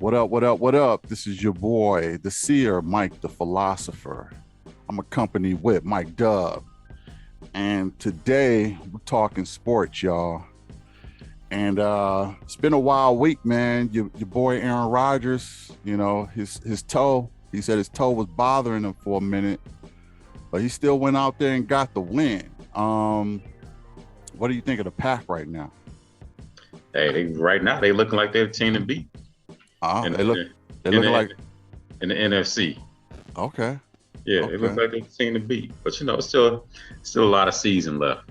What up, what up, what up? This is your boy, the seer, Mike the philosopher. I'm accompanied with Mike Dub. And today we're talking sports, y'all. And it's been a wild week, man. Your boy Aaron Rodgers, his toe, he said his toe was bothering him for a minute, but he still went out there and got the win. What do you think of the Pack right now? Hey, right now they looking like they're the team to beat. They look like in the NFC. Okay. Yeah, okay. It looks like they're the team to beat. But still a lot of season left.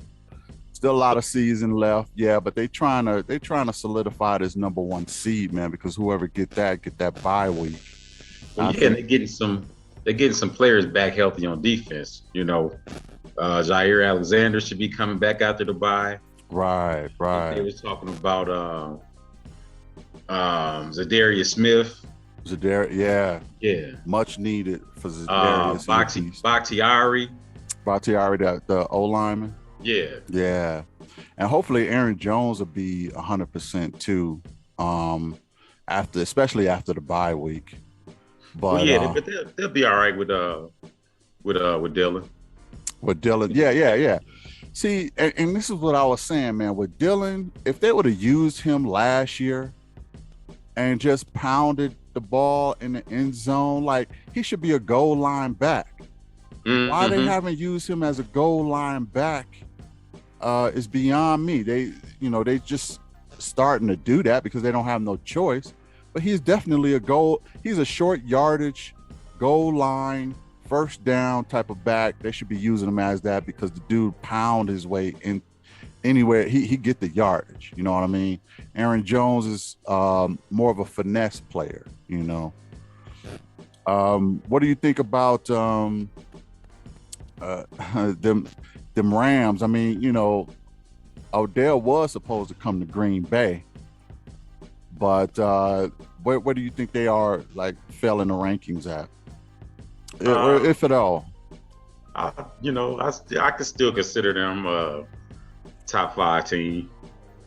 Still a lot of season left, yeah. But they trying to solidify this number one seed, man. Because whoever get that bye week. Well, and they're getting some players back healthy on defense. Jair Alexander should be coming back after the bye. Right. They was talking about Zadarius Smith. Yeah. Much needed for Zadarius. Bakhtiari, the O lineman. Yeah. And hopefully Aaron Jones will be 100% too. Especially after the bye week. But but they'll be all right with Dylan. With Dylan, yeah. See, and this is what I was saying, man. With Dylan, if they would have used him last year and just pounded the ball in the end zone, like he should be a goal line back. Mm-hmm. Why they haven't used him as a goal line back is beyond me. They just starting to do that because they don't have no choice. But he's definitely he's a short yardage, goal line, first down type of back. They should be using him as that because the dude pound his way in anywhere. He get the yardage. You know what I mean? Aaron Jones is more of a finesse player, What do you think about them Rams? I mean, Odell was supposed to come to Green Bay, but where do you think they are, like, fell in the rankings at? If at all? I could still consider them a top 5 team.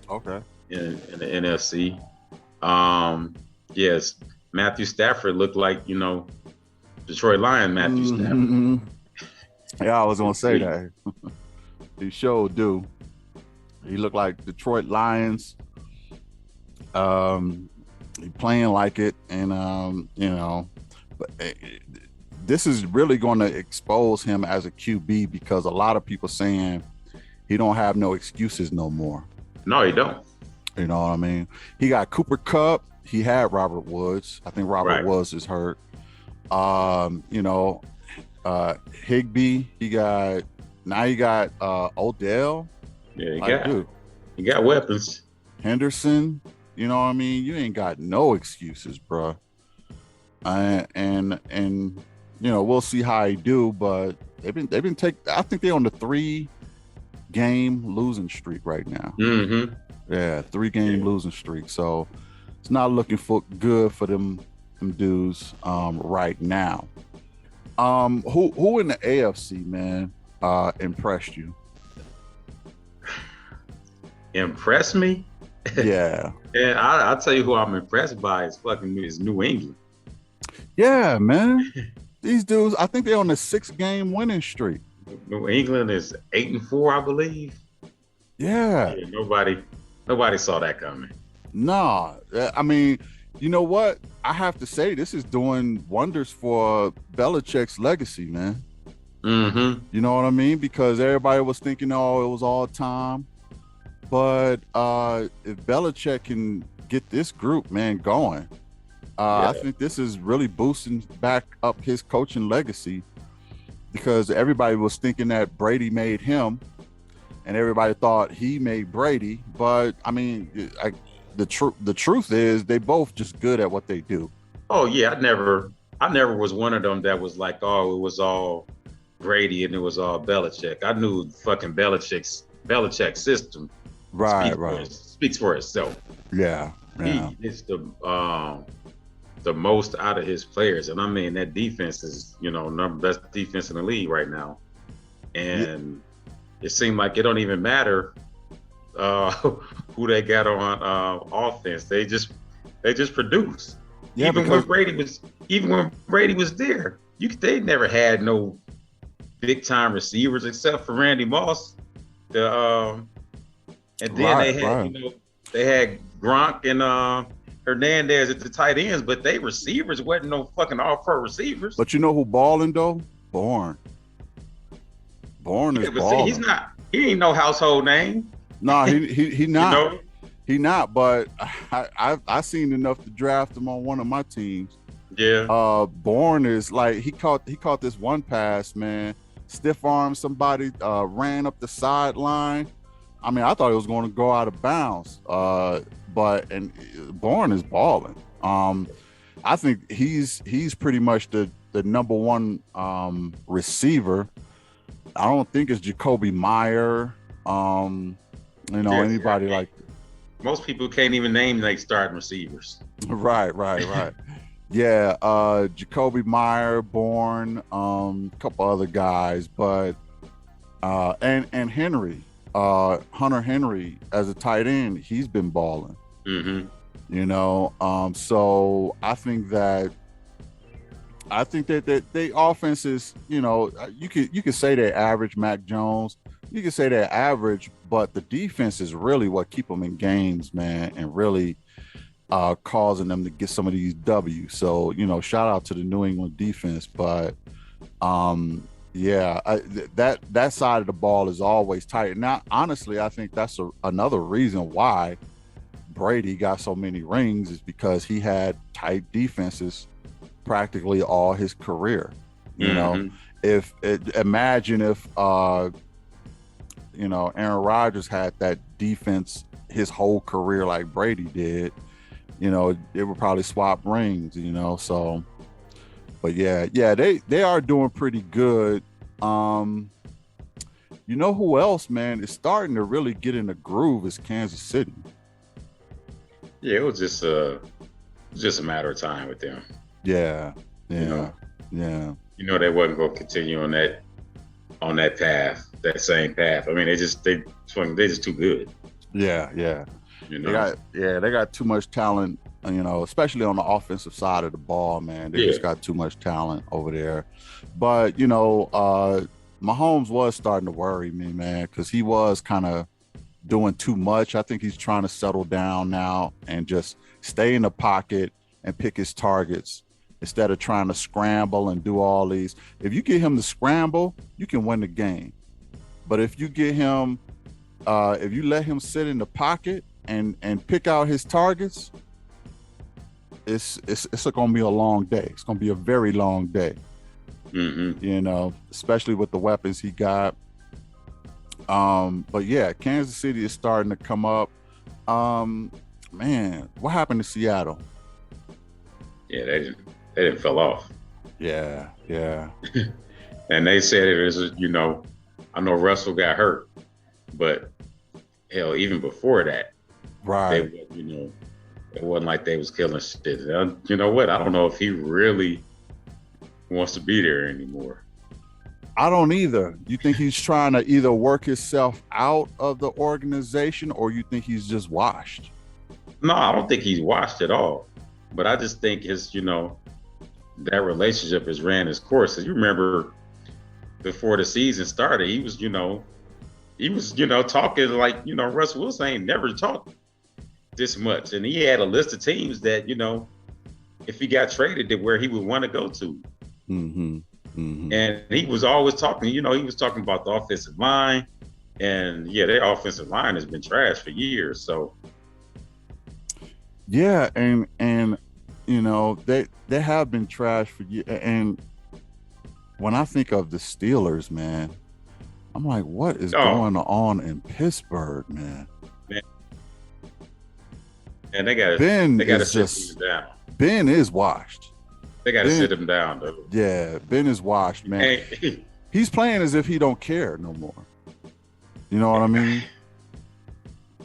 Okay. In the NFC. Yes, Matthew Stafford looked like, Detroit Lions Matthew Stafford. Mm-hmm. Yeah, I was gonna say that. He sure do. He looked like Detroit Lions. He playing like it, and but this is really going to expose him as a QB because a lot of people saying he don't have no excuses no more. No, he don't. You know what I mean? He got Cooper Kupp. He had Robert Woods. I think Robert Woods is hurt. Higbee. He got Odell. Yeah, he got weapons. Henderson. You know what I mean? You ain't got no excuses, bro. And we'll see how he do. But they've been I think they're on the 3-game losing streak right now. Mm-hmm. Yeah, 3-game losing streak. So it's not looking good for them dudes right now. Who in the AFC, man, impressed you? Impressed me? Yeah. And I'll tell you who I'm impressed by is New England. Yeah, man. These dudes, I think they're on the 6-game winning streak. New England is 8-4, I believe. Yeah. Nobody saw that coming. Nah, I mean, you know what? I have to say this is doing wonders for Belichick's legacy, man. Mm-hmm. You know what I mean? Because everybody was thinking, it was all time. But if Belichick can get this group, man, going, I think this is really boosting back up his coaching legacy because everybody was thinking that Brady made him and everybody thought he made Brady. But, I mean, the truth is they both just good at what they do. Oh, yeah. I never was one of them that was like, it was all Brady and it was all Belichick. I knew fucking Belichick's system. Speaks for itself. Yeah. He is the most out of his players, and I mean that defense is number best defense in the league right now, and it seemed like it don't even matter who they got on offense. They just produce. Yeah, even when Brady was there, they never had no big time receivers except for Randy Moss. And then they had they had Gronk and Hernandez at the tight ends, but they receivers wasn't no fucking all-pro receivers. But you know who balling though? Bourne is balling. See, he ain't no household name. No, he not. You know? He not, but I seen enough to draft him on one of my teams. Yeah. Bourne is like he caught this one pass, man. Stiff arm somebody, ran up the sideline. I mean, I thought he was going to go out of bounds. But Bourne is balling. I think he's pretty much the number one receiver. I don't think it's Jacoby Meyer. Anybody like. Most people can't even name like starting receivers. Right. Yeah, Jacoby Meyer, Bourne, a couple other guys, but and Henry, Hunter Henry as a tight end, he's been balling. Mm-hmm. So I think that the offense is, you could say they're average, Mac Jones. You can say they're average, but the defense is really what keep them in games, man, and really causing them to get some of these W's. So, shout out to the New England defense. But that side of the ball is always tight. Now, honestly, I think that's another reason why Brady got so many rings is because he had tight defenses practically all his career. Imagine if Aaron Rodgers had that defense his whole career like Brady did, it would probably swap rings, so. But yeah, they are doing pretty good. Who else, man, is starting to really get in the groove is Kansas City. Yeah, it was just a matter of time with them. Yeah. They wasn't going to continue on that path, that same path. I mean, they just too good. Yeah. They got too much talent, especially on the offensive side of the ball, man. They just got too much talent over there. But, Mahomes was starting to worry me, man, because he was kind of doing too much. I think he's trying to settle down now and just stay in the pocket and pick his targets instead of trying to scramble and do all these. If you get him to scramble, you can win the game. But if you get him, if you let him sit in the pocket and pick out his targets, it's going to be a long day. It's going to be a very long day. Mm-hmm. Especially with the weapons he got. But yeah, Kansas City is starting to come up. Man, what happened to Seattle? Yeah, they didn't fell off. Yeah. And they said it was, I know Russell got hurt, but hell, even before that, right? It wasn't like they was killing shit. You know what? I don't know if he really wants to be there anymore. I don't either. You think he's trying to either work himself out of the organization, or you think he's just washed? No, I don't think he's washed at all. But I just think his, that relationship has ran its course. You remember before the season started, he was talking like, Russell Wilson ain't never talked this much. And he had a list of teams that, if he got traded, to where he would want to go to. Mm-hmm. Mm-hmm. And he was always talking, he was talking about the offensive line. And yeah, their offensive line has been trash for years. So yeah, and they have been trash for years. And when I think of the Steelers, man, I'm like, what is going on in Pittsburgh, man? And they got to sit him down. Ben is washed. They got to sit him down, though. Yeah, Ben is washed, man. He's playing as if he don't care no more. You know what I mean?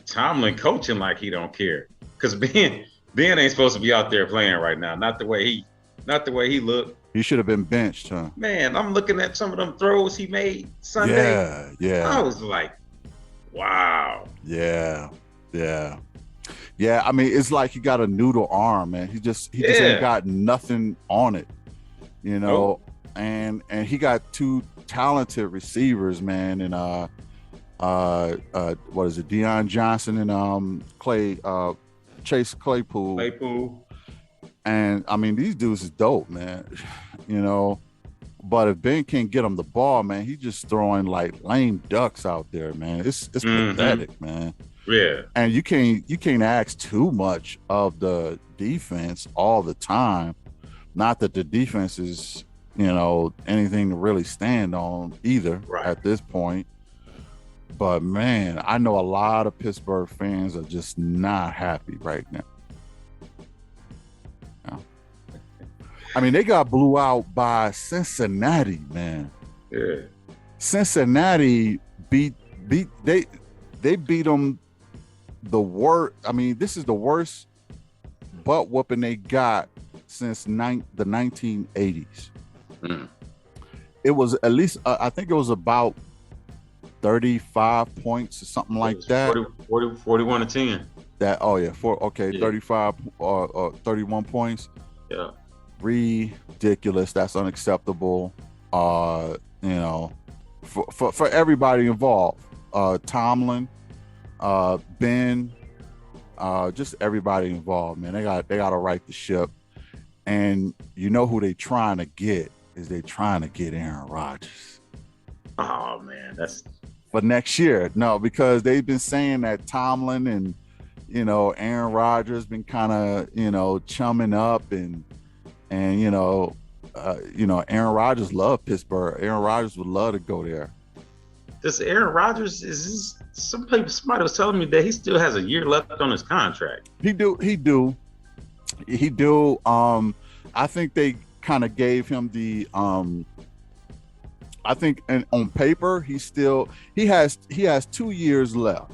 Tomlin coaching like he don't care, because Ben ain't supposed to be out there playing right now. Not the way he looked. He should have been benched, huh? Man, I'm looking at some of them throws he made Sunday. Yeah. I was like, wow. Yeah. Yeah, I mean, it's like he got a noodle arm, man. He just ain't got nothing on it, you know. Nope. And he got two talented receivers, man, and what is it, Deion Johnson and Chase Claypool. And I mean, these dudes is dope, man. You know, but if Ben can't get him the ball, man, he's just throwing like lame ducks out there, man. It's pathetic, man. Yeah. And you can't ask too much of the defense all the time. Not that the defense is, you know, anything to really stand on either at this point. But man, I know a lot of Pittsburgh fans are just not happy right now. I mean, they got blew out by Cincinnati, man. Yeah. Cincinnati beat they beat them the worst. I mean, this is the worst butt whooping they got since the 1980s. It was at least I think it was about 35 points or something like that. 41-10. That 35 or 31 points. Yeah. Ridiculous. That's unacceptable. You know, for everybody involved. Tomlin, Ben, just everybody involved, man. They got to right the ship. And you know who they trying to get is they trying to get Aaron Rodgers. Oh man, that's for next year. No, because they've been saying that Tomlin and, you know, Aaron Rodgers been kind of, you know, chumming up and Aaron Rodgers loved Pittsburgh. Aaron Rodgers would love to go there. Does Aaron Rodgers somebody was telling me that he still has a year left on his contract. He do. I think they kind of gave him the I think and on paper he has 2 years left.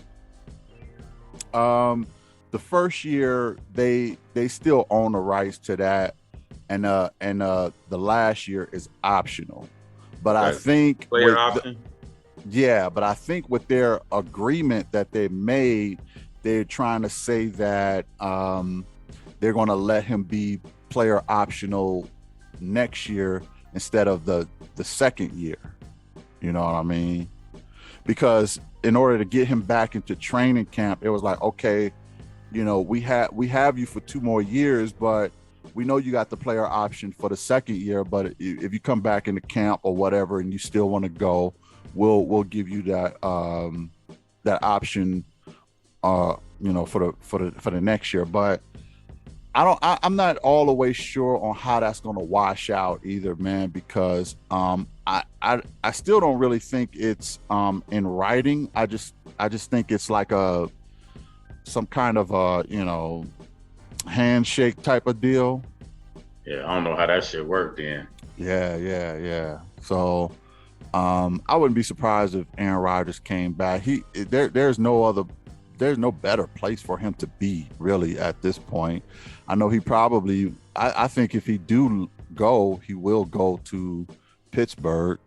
The first year they still own the rights to that. And the last year is optional, but I think player option. But I think with their agreement that they made, they're trying to say that they're going to let him be player optional next year instead of the second year. You know what I mean? Because in order to get him back into training camp, it was like, okay, you know, we have you for 2 more years, but we know you got the player option for the second year, but if you come back into camp or whatever and you still want to go, we'll give you that that option, you know, for the next year. But I'm not all the way sure on how that's going to wash out either, man, because I still don't really think it's in writing. I just think it's like some kind of you know, handshake type of deal. Yeah, I don't know how that shit worked then. Yeah. So I wouldn't be surprised if Aaron Rodgers came back. There's no better place for him to be really at this point. I know he probably I think if he do go, he will go to Pittsburgh,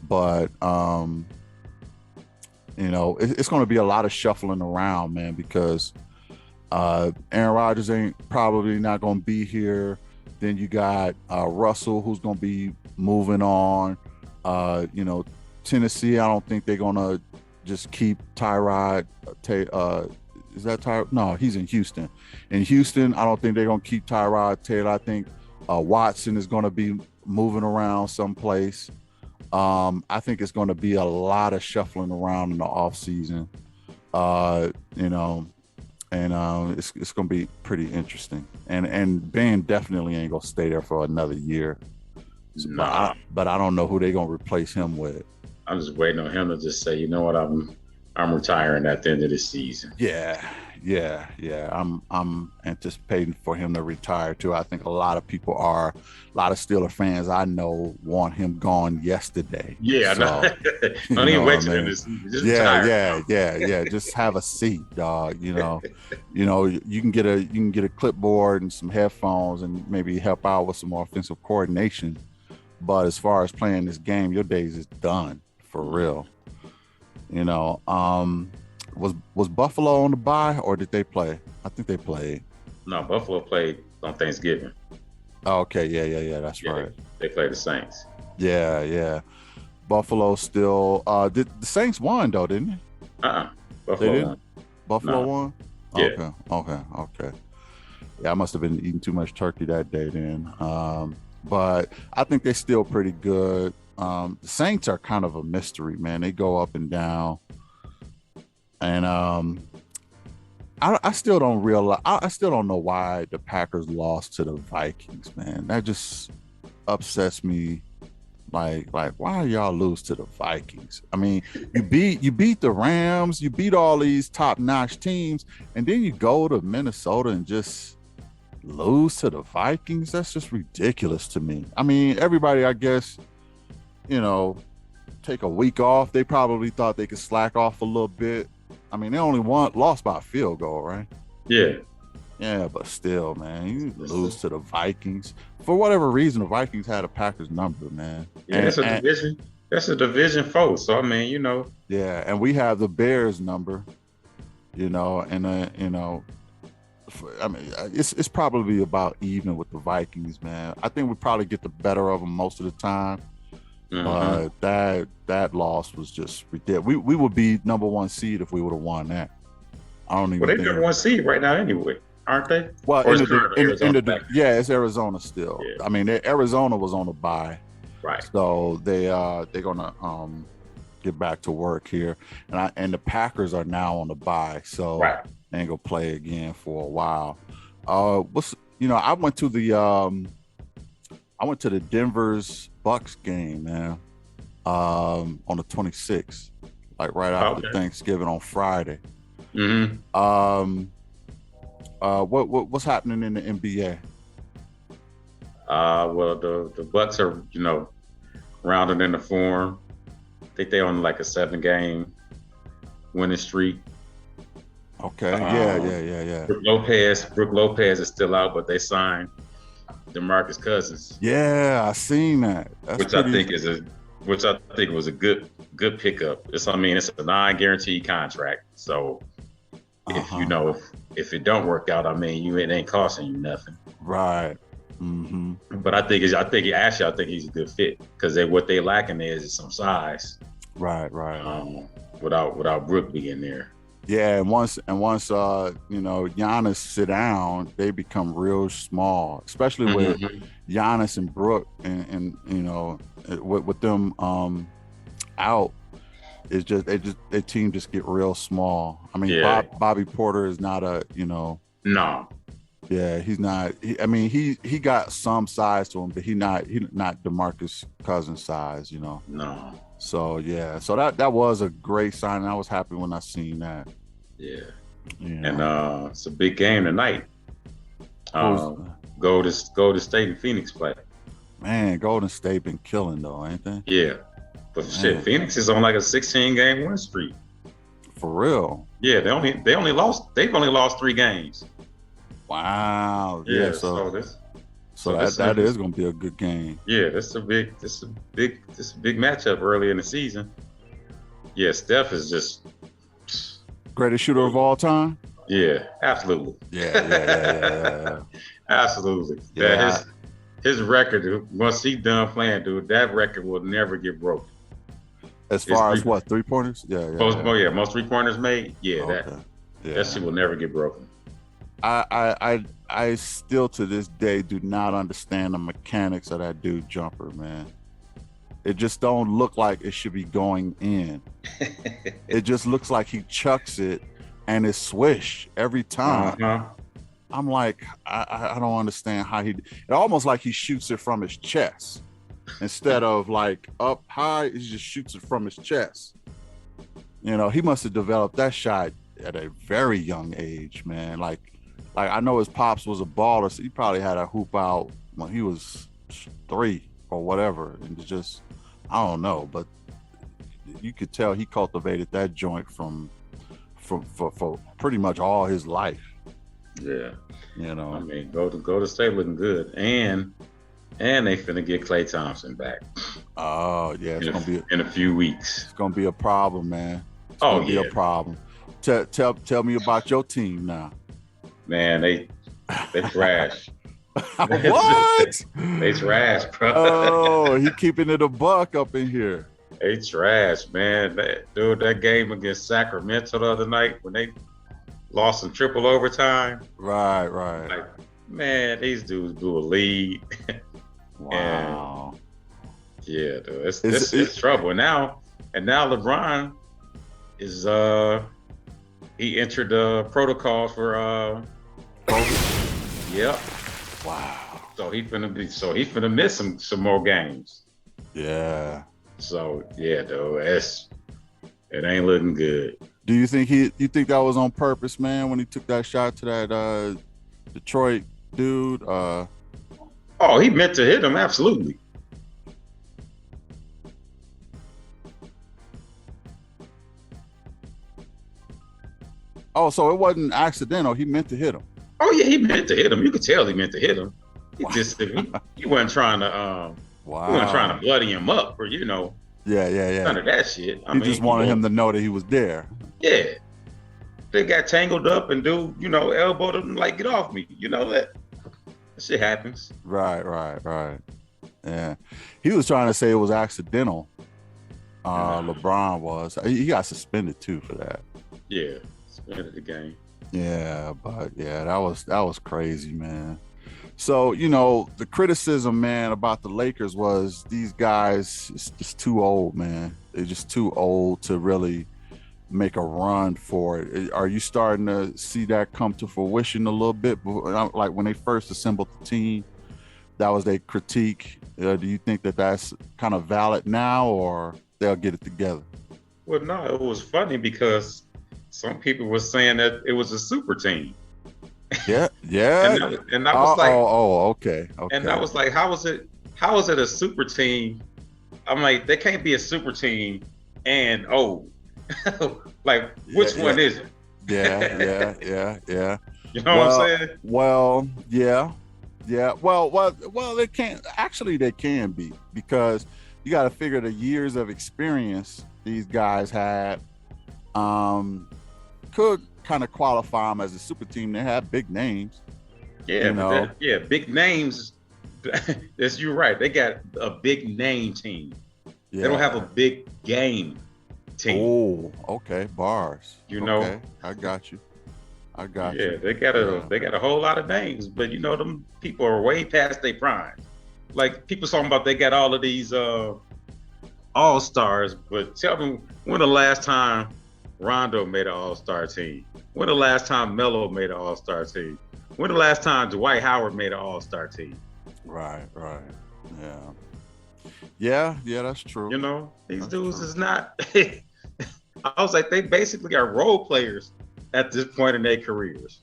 but you know, it's going to be a lot of shuffling around, man, because Aaron Rodgers ain't probably not going to be here. Then you got Russell, who's going to be moving on. You know, Tennessee, I don't think they're going to just keep Tyrod. Is that Tyrod? No, he's in Houston. In Houston, I don't think they're going to keep Tyrod Taylor. I think Watson is going to be moving around someplace. I think it's going to be a lot of shuffling around in the offseason. You know, and it's going to be pretty interesting. And Ben definitely ain't going to stay there for another year. Nah. But I don't know who they're going to replace him with. I'm just waiting on him to just say, you know what, I'm retiring at the end of the season. Yeah. I'm anticipating for him to retire too. I think a lot of people are. A lot of Steeler fans I know want him gone yesterday. Yeah, so, don't even wait till this. Yeah. Just have a seat, dog. You know, you can get a clipboard and some headphones and maybe help out with some offensive coordination. But as far as playing this game, your days is done for real. You know, Was Buffalo on the bye or did they play? I think they played. No, Buffalo played on Thanksgiving. Oh, okay, yeah. That's right. They played the Saints. Yeah. Buffalo still. Did the Saints won though? Didn't they? Buffalo won. Buffalo won. Yeah. Okay. Yeah, I must have been eating too much turkey that day then. But I think they're still pretty good. The Saints are kind of a mystery, man. They go up and down, and I still don't realize. I still don't know why the Packers lost to the Vikings, man. That just upsets me. Like why y'all lose to the Vikings? I mean, you beat the Rams, you beat all these top-notch teams, and then you go to Minnesota and just lose to the Vikings. That's just ridiculous to me. I mean, everybody, I guess, take a week off. They probably thought they could slack off a little bit. I mean, they only lost by a field goal, right? Yeah, but still, man, you lose to the Vikings. For whatever reason, the Vikings had a Packers number, man. Yeah, it's a division. That's a division foe. So I mean, Yeah, and we have the Bears number, and I mean, it's probably about even with the Vikings, man. I think we probably get the better of them most of the time. But that loss was just ridiculous. We would be number one seed if we would have won that. I don't even. Well, they're number one seed right now anyway, aren't they? Well, it's Arizona still. Yeah. I mean, Arizona was on a bye, right? So they're gonna get back to work here, and the Packers are now on the bye, so they ain't gonna play again for a while. I went to the Denver's Bucks game, man, on the 26th, like right after Thanksgiving on Friday. What's happening in the NBA? Well, the Bucks are, rounding in the form. I think they on like a 7-game winning streak. Okay. Yeah. Brook Lopez is still out, but they signed DeMarcus Cousins. Yeah, I seen that. Which I think was a good pickup. It's a non-guaranteed contract. So if it don't work out, I mean, it ain't costing you nothing. Right. Mm-hmm. But I think he's a good fit because what they lacking is some size. Right. Without Brook being there. Yeah, and once Giannis sit down, they become real small, especially with Giannis and Brook, and with them out, it's just their team just get real small. I mean, Bobby Porter is not No. Yeah, he's not. He got some size to him, but he's not DeMarcus Cousins size, No. So that was a great sign. I was happy when I seen that. Yeah. And it's a big game tonight. Golden State and Phoenix play. Man, Golden State been killing though, ain't they? Yeah. But Phoenix is on like a 16-game win streak. For real? Yeah, they've only lost 3 games. Wow. Yeah. So that is going to be a good game. Yeah, this is a big matchup early in the season. Yeah, Steph is just greatest shooter of all time. Yeah, absolutely. Yeah. Absolutely. Yeah. His record, once he's done playing, dude, that record will never get broken. As far as what, 3-pointers? Yeah. Most 3-pointers made. Yeah, that shit will never get broken. I still to this day do not understand the mechanics of that dude jumper, man. It just don't look like it should be going in. It just looks like he chucks it and it's swish every time. I'm like, I don't understand how it almost like he shoots it from his chest instead of like up high. He just shoots it from his chest. He must have developed that shot at a very young age, man. Like I know his pops was a baller, so he probably had a hoop out when he was 3 or whatever, and it's just, I don't know, but you could tell he cultivated that joint for pretty much all his life. Yeah, I mean, go to State looking good, and they finna get Klay Thompson back. Oh yeah, it's gonna be in a few weeks. It's gonna be a problem, man. It's gonna be a problem. Tell me about your team now. Man, they trash. What? They trash, bro. Oh, he keeping it a buck up in here. They trash, man. That game against Sacramento the other night when they lost in triple overtime. Right. Like, man, these dudes blew a lead. Wow. And yeah, dude, it's trouble. And now LeBron is he entered the protocol for COVID. Yep. Wow. So he finna miss some more games. Yeah. So yeah, dude, it ain't looking good. Do you think that was on purpose, man, when he took that shot to that Detroit dude? Oh, he meant to hit him, absolutely. Oh, so it wasn't accidental. He meant to hit him. Oh yeah, he meant to hit him. You could tell he meant to hit him. He wasn't trying to he wasn't trying to bloody him up or Yeah. None of that shit. He just wanted him to know that he was there. Yeah. They got tangled up and dude, elbowed him like, get off me. That shit happens. Right. Yeah. He was trying to say it was accidental. LeBron was. He got suspended too for that. Yeah. Suspended the game. Yeah, but yeah, that was crazy, man. So, the criticism, man, about the Lakers was these guys is just too old, man. They're just too old to really make a run for it. Are you starting to see that come to fruition a little bit? Like when they first assembled the team, that was their critique. Do you think that that's kind of valid now, or they'll get it together? Well, no, it was funny because some people were saying that it was a super team. Yeah. and I was like, okay. And I was like, how is it a super team? I'm like, they can't be a super team and like which one is it? Yeah. You know what I'm saying? Well, yeah. Well, they can't. Actually, they can be, because you got to figure the years of experience these guys had could kind of qualify them as a super team. They have big names. Yeah, big names. You're right. They got a big name team. Yeah. They don't have a big game team. Oh, okay, bars. Okay, I got you. Yeah, they got a whole lot of names, but them people are way past their prime. Like people talking about they got all of these all-stars, but tell me when the last time Rondo made an all-star team? When the last time Melo made an all-star team? When the last time Dwight Howard made an all-star team? Right. Yeah, that's true. These dudes is not. I was like, they basically are role players at this point in their careers.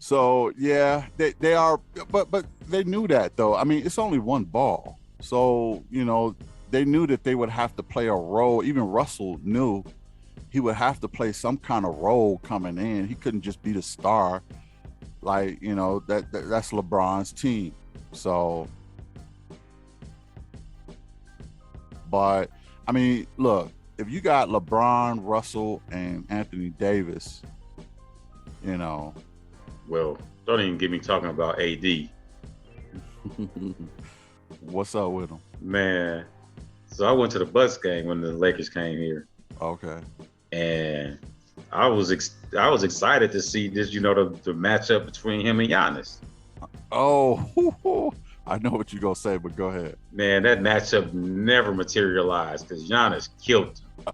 So yeah, they are, but they knew that though. I mean, it's only one ball, so they knew that they would have to play a role. Even Russell knew he would have to play some kind of role coming in. He couldn't just be the star. Like, that's LeBron's team. So, but I mean, look, if you got LeBron, Russell, and Anthony Davis, Well, don't even get me talking about AD. What's up with him? Man, so I went to the Bucks game when the Lakers came here. Okay. And I was excited to see this, the matchup between him and Giannis. Oh, I know what you're gonna say, but go ahead. Man, that matchup never materialized because Giannis killed him.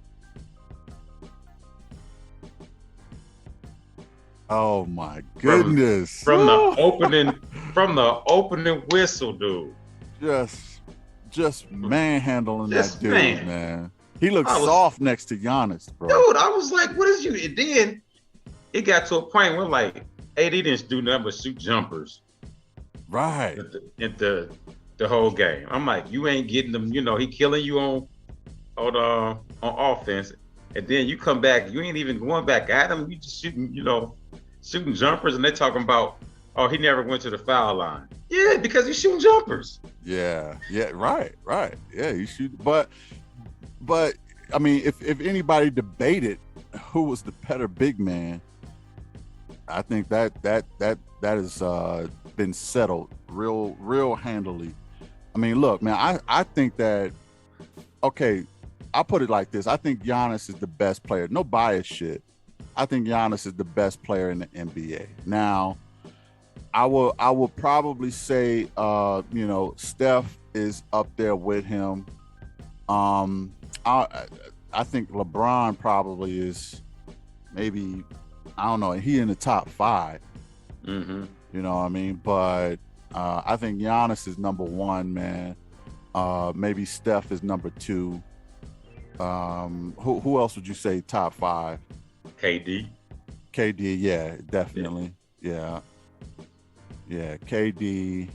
Oh my goodness! From the opening whistle, dude. Just manhandling that dude, man. He looked soft next to Giannis, bro. Dude, I was like, what is you? And then it got to a point where like AD didn't do nothing but shoot jumpers. Right. In the whole game. I'm like, you ain't getting them, he killing you on offense. And then you come back, you ain't even going back at him. You just shooting jumpers, and they talking about, oh, he never went to the foul line. Yeah, because he's shooting jumpers. Yeah, right. Yeah, you shoot, but I mean, if anybody debated who was the better big man, I think that has been settled real handily. I mean, look, man, I think that, okay, I'll put it like this. I think Giannis is the best player. No bias shit. I think Giannis is the best player in the NBA. Now, I will probably say, Steph is up there with him. I think LeBron probably is maybe, I don't know, he in the top 5. Mm-hmm. You know what I mean? But I think Giannis is number 1, man. Maybe Steph is number 2. Who else would you say top 5? KD, yeah, definitely. Yeah. KD.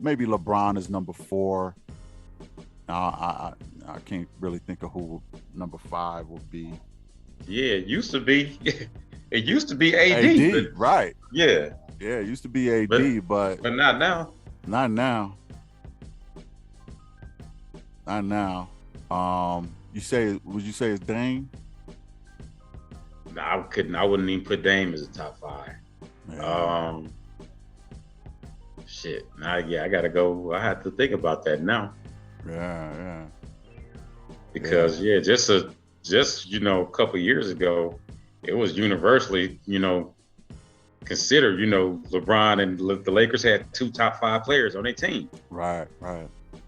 Maybe LeBron is number 4. I can't really think of who number 5 would be. Yeah, it used to be. It used to be AD. But, right. Yeah. Yeah, it used to be AD, but not now. Not now. Not now. Would you say it's Dame? No, I couldn't. I wouldn't even put Dame as a top 5. Yeah. Shit. Now, I gotta go. I have to think about that now. Yeah. Because just a couple years ago, it was universally, considered, LeBron and the Lakers had 2 top 5 players on their team. Right.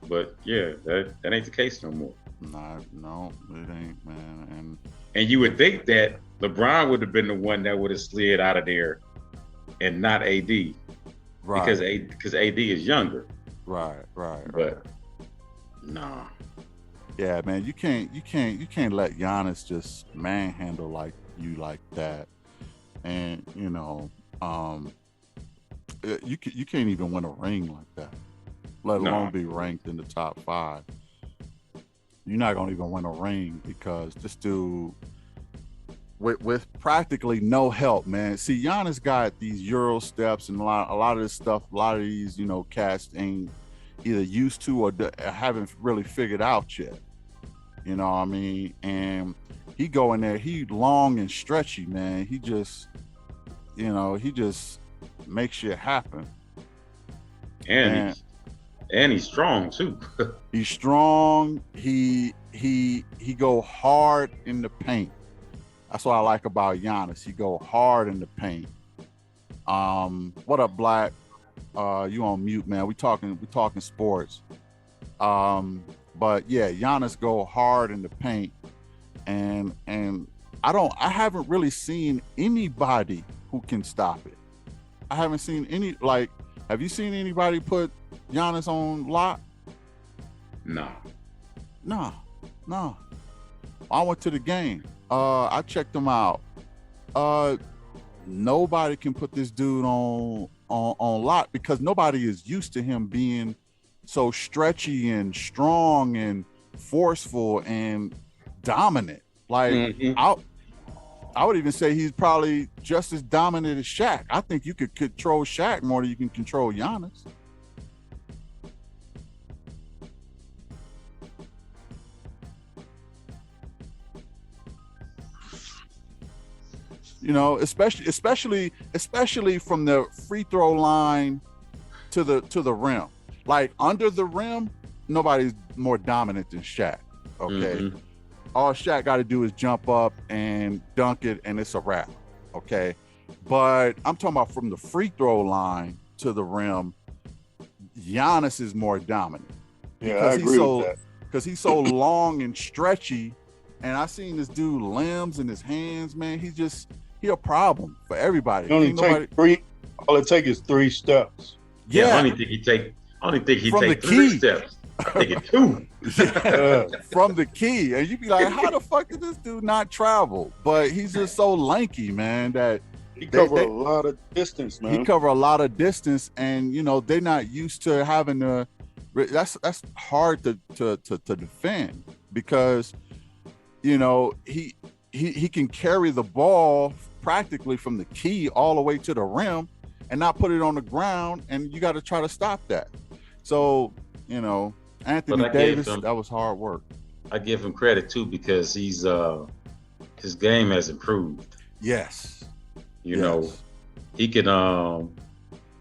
But yeah, that ain't the case no more. No, it ain't, man. And you would think that LeBron would have been the one that would have slid out of there, and not AD, right? Because AD is younger. Right. But nah. Yeah, man, you can't let Giannis just manhandle like that, and you can't even win a ring like that, let alone be ranked in the top 5. You're not gonna even win a ring because this dude, with practically no help, man. See, Giannis got these Euro steps and a lot of this stuff. A lot of these, cats ain't either used to or haven't really figured out yet. You know what I mean? And he go in there, he long and stretchy, man. He just makes shit happen. And he's strong too. He's strong. He go hard in the paint. That's what I like about Giannis. He go hard in the paint. What up, Black? You on mute, man. We talking sports. But yeah, Giannis go hard in the paint, and I haven't really seen anybody who can stop it. I haven't seen any, have you seen anybody put Giannis on lock? No. I went to the game. I checked him out. Nobody can put this dude on lock because nobody is used to him being so stretchy and strong and forceful and dominant. I would even say he's probably just as dominant as Shaq. I think you could control Shaq more than you can control Giannis. Especially from the free throw line to the rim. Like under the rim, nobody's more dominant than Shaq. Okay. Mm-hmm. All Shaq got to do is jump up and dunk it, and it's a wrap. Okay. But I'm talking about from the free throw line to the rim, Giannis is more dominant. Yeah, I agree with that. Because he's so long and stretchy, and I seen this dude limbs in his hands, man. He a problem for everybody. All it takes is 3 steps. Yeah, I only think he take 3 steps. I think it 2. From the key, and you be like, how the fuck did this dude not travel? But he's just so lanky, man, that he cover a lot of distance, man. He cover a lot of distance, and they're not used to having to. That's hard to defend because he can carry the ball practically from the key all the way to the rim and not put it on the ground, and you got to try to stop that. So Anthony Davis, that was hard work. I give him credit too because he's his game has improved. Yes. You know, he can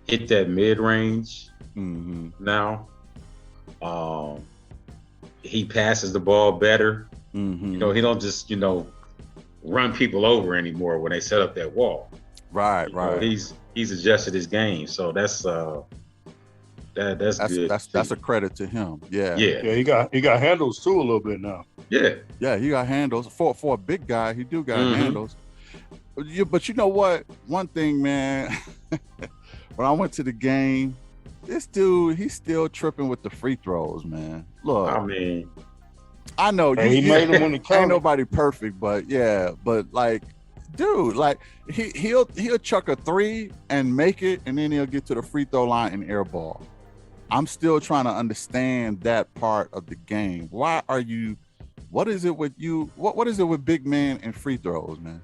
hit that mid range now. He passes the ball better. You know, he don't just, run people over anymore when they set up that wall. Right. He's adjusted his game. So that's good. That's a credit to him. Yeah. He got handles too a little bit now. Yeah, he got handles. For a big guy, he do got handles. But you know what? One thing, man, when I went to the game, this dude, he's still tripping with the free throws, man. Look, I mean, I know he made them when he ain't nobody perfect, but like, dude, like he'll chuck a three and make it, and then he'll get to the free throw line and air ball. I'm still trying to understand that part of the game. Why are you? What is it with you? What is it with big men and free throws, man?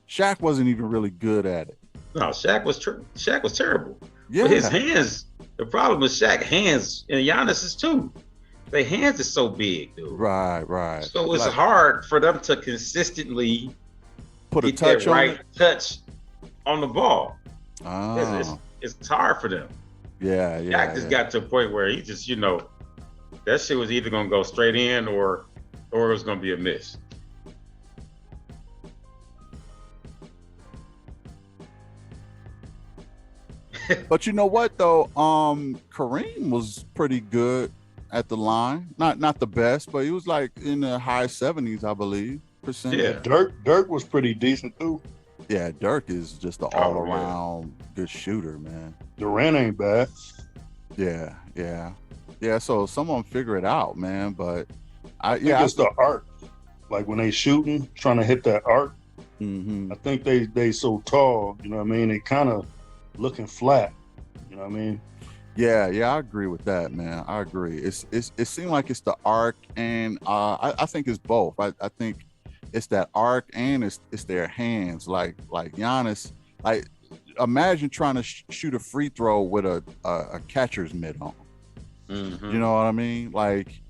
Shaq wasn't even really good at it. No, Shaq was terrible. Yeah, but his hands. The problem with Shaq's hands and Giannis's too. Their hands is so big, dude. Right. So it's hard for them to consistently put a get touch that on right touch on the ball. Oh. It's hard for them. Yeah. Shaq just got to a point where he just, that shit was either gonna go straight in or it was gonna be a miss. But you know what though? Kareem was pretty good at the line. Not the best, but he was like in the high 70s, I believe, %. Yeah. Dirk was pretty decent too. Yeah, Dirk is just an all-around good shooter, man. Durant ain't bad. Yeah. So someone figure it out, man. But I think it's the arc. Like when they shooting, trying to hit that arc. I think they so tall. You know what I mean? They kind of looking flat. You know what I mean? Yeah, I agree with that, man. I agree. It seemed like it's the arc, and I think it's both. I think it's that arc and it's their hands. Like Giannis, like imagine trying to shoot a free throw with a catcher's mitt on. You know what I mean? Like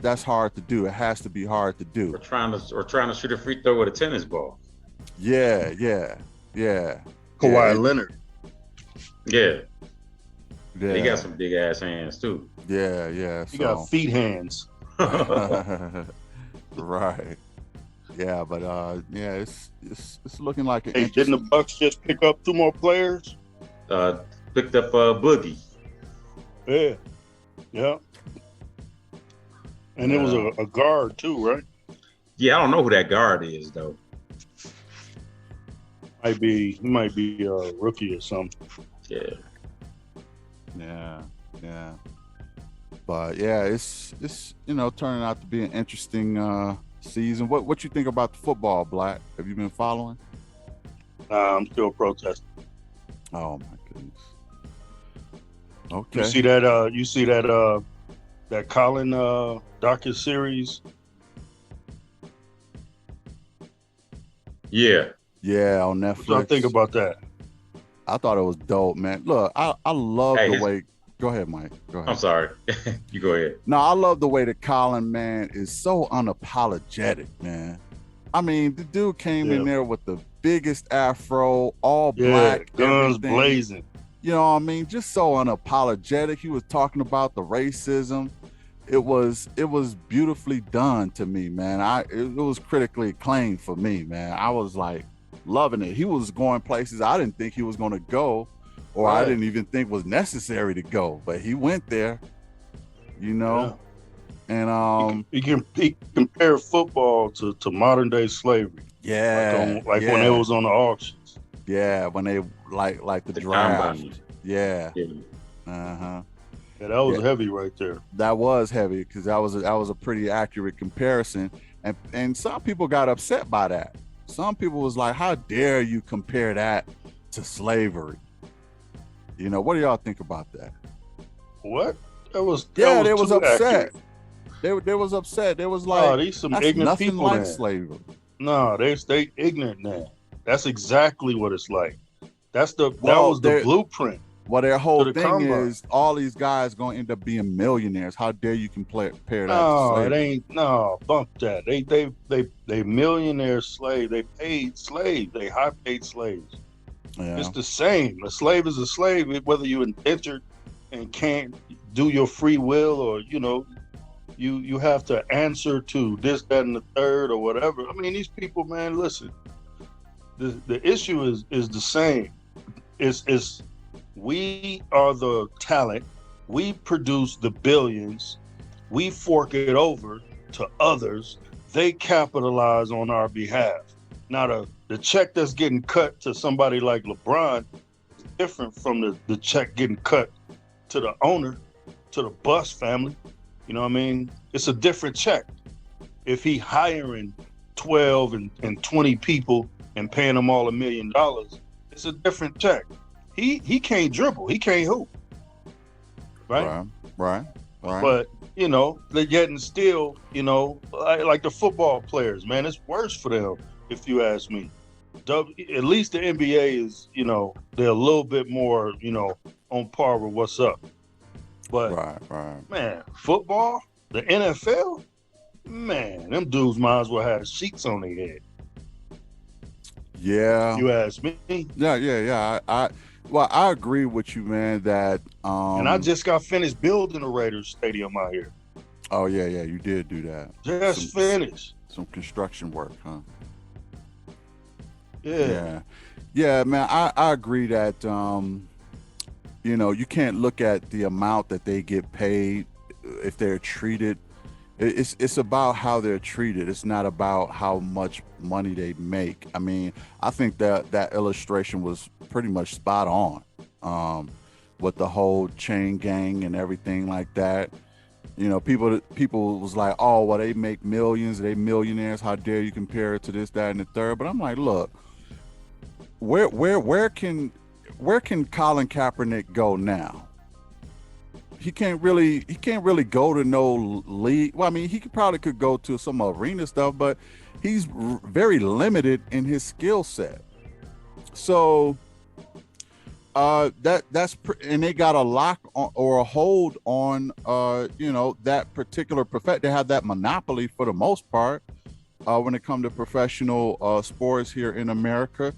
that's hard to do. It has to be hard to do. Or trying to shoot a free throw with a tennis ball. Yeah. Kawhi Leonard. Yeah. He got some big ass hands too. Yeah. He got feet hands. Right. Yeah, but it's looking like Hey, didn't the Bucks just pick up 2 more players? Picked up Boogie. Yeah. And it was a guard too, right? Yeah, I don't know who that guard is though. He might be a rookie or something. Yeah. But yeah, it's turning out to be an interesting season. What you think about the football, Black? Have you been following? I'm still protesting. Oh my goodness. Okay. You see that Colin docu-series? Yeah, on Netflix. What do you think about that? I thought it was dope, man. Look, I love the way. Go ahead, Mike. Go ahead. I'm sorry. You go ahead. No, I love the way that Colin, man, is so unapologetic, man. I mean, the dude came in there with the biggest afro, all black, guns everything. Blazing. You know what I mean? Just so unapologetic. He was talking about the racism. It was beautifully done to me, man. It was critically acclaimed for me, man. I was like loving it. He was going places I didn't think he was going to go, or I didn't even think was necessary to go, but he went there, and he compared football to modern day slavery. When it was on the auctions. Yeah, when they like the draft. Yeah. Yeah, that was heavy right there. That was heavy because that was a pretty accurate comparison, and some people got upset by that. Some people was like, "How dare you compare that to slavery?" What do y'all think about that? What? They was upset. They was upset. They was like, these some that's ignorant nothing people like now. slavery. No, they ignorant now. That's exactly what it's like. That was the blueprint. Well, their whole thing is all these guys going to end up being millionaires. How dare you compare that to slavery? No, it ain't. No, bump that. They millionaire slave. They paid slaves. They high paid slaves. Yeah. It's the same. A slave is a slave, whether you're indentured and can't do your free will, or you have to answer to this, that, and the third, or whatever. I mean, these people, man. Listen, the issue is the same. It's we are the talent. We produce the billions. We fork it over to others. They capitalize on our behalf. Now, the check that's getting cut to somebody like LeBron is different from the check getting cut to the owner, to the Bus family. You know what I mean? It's a different check. If he hiring 12 and 20 people and paying them all $1 million, it's a different check. He can't dribble. He can't hoop. Right. But they're getting still. Like the football players, man. It's worse for them, if you ask me. At least the NBA is, they're a little bit more, on par with what's up. But man, football, the NFL, man, them dudes might as well have sheets on their head. Yeah. If you ask me. Yeah. I agree with you, man, that and I just got finished building a Raiders stadium out here. Oh yeah, you did do that. Just finished. Some construction work, huh? Yeah, man, I agree that you can't look at the amount that they get paid if they're treated. It's about how they're treated. It's not about how much money they make. I mean, I think that illustration was pretty much spot on with the whole chain gang and everything like that. People was like, oh, well, they make millions, they millionaires. How dare you compare it to this, that, and the third? But I'm like, look, where can Colin Kaepernick go now? He can't really go to no league. Well, I mean, he could go to some arena stuff, but he's very limited in his skill set. So that's and they got a lock on, or a hold on that particular they have that monopoly for the most part when it comes to professional sports here in America.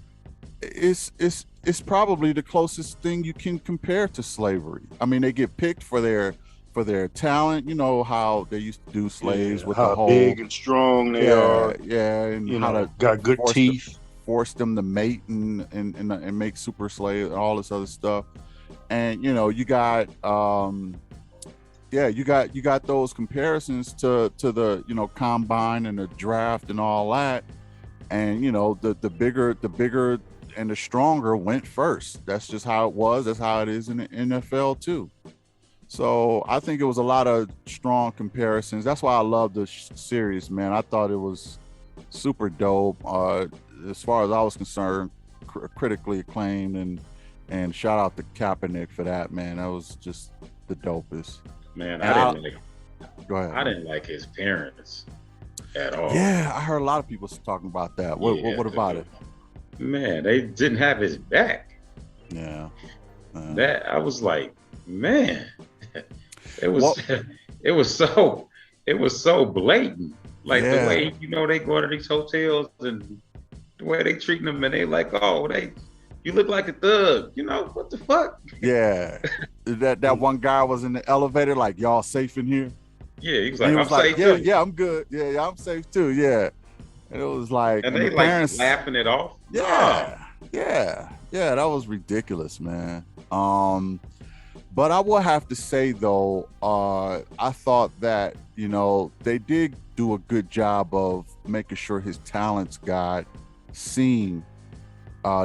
It's probably the closest thing you can compare to slavery. I mean, they get picked for their talent. You know how they used to do slaves with how the whole big and strong they are. Yeah, and how to got good teeth. Force them to mate and make super slaves and all this other stuff. And you got you got those comparisons to the combine and the draft and all that. And the bigger and the stronger went first. That's just how it was. That's how it is in the NFL too. So I think it was a lot of strong comparisons. That's why I love the series, man. I thought it was super dope. As far as I was concerned, critically acclaimed, and shout out to Kaepernick for that, man. That was just the dopest. Man, go ahead. I didn't like his parents at all. Yeah, I heard a lot of people talking about that. What about it? Man, they didn't have his back. Yeah. That I was like, man, it was so blatant. Like the way they go to these hotels and the way they treating them, and they like, oh, you look like a thug. What the fuck? Yeah. that one guy was in the elevator, like, y'all safe in here? Yeah, he was like, I'm safe too. Yeah, I'm good. Yeah, I'm safe too. Yeah. And it was like, and they parents laughing it off. Yeah, that was ridiculous, man. But I will have to say though, I thought that they did do a good job of making sure his talents got seen.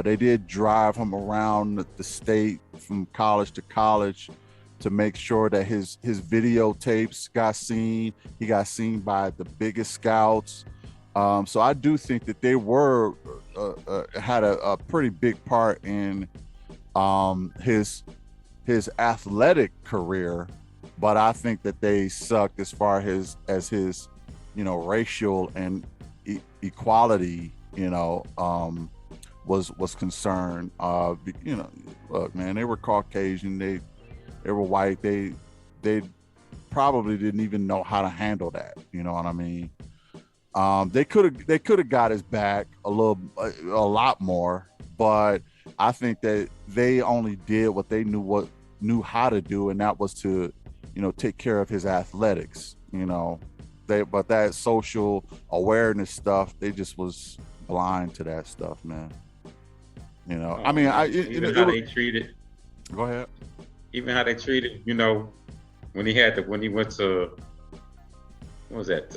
They did drive him around the state from college to college to make sure that his videotapes got seen. He got seen by the biggest scouts. So I do think that they had a pretty big part in his athletic career, but I think that they sucked as far as his was concerned. You know, look, man, they were Caucasian, they were white, they probably didn't even know how to handle that. You know what I mean? They could have got his back a lot more, but I think that they only did what they knew how to do, and that was to, you know, take care of his athletics. You know, but that social awareness stuff, they just was blind to that stuff, man. You know, I mean, they treated. Go ahead. Even how they treated, you know, when he went to, what was that,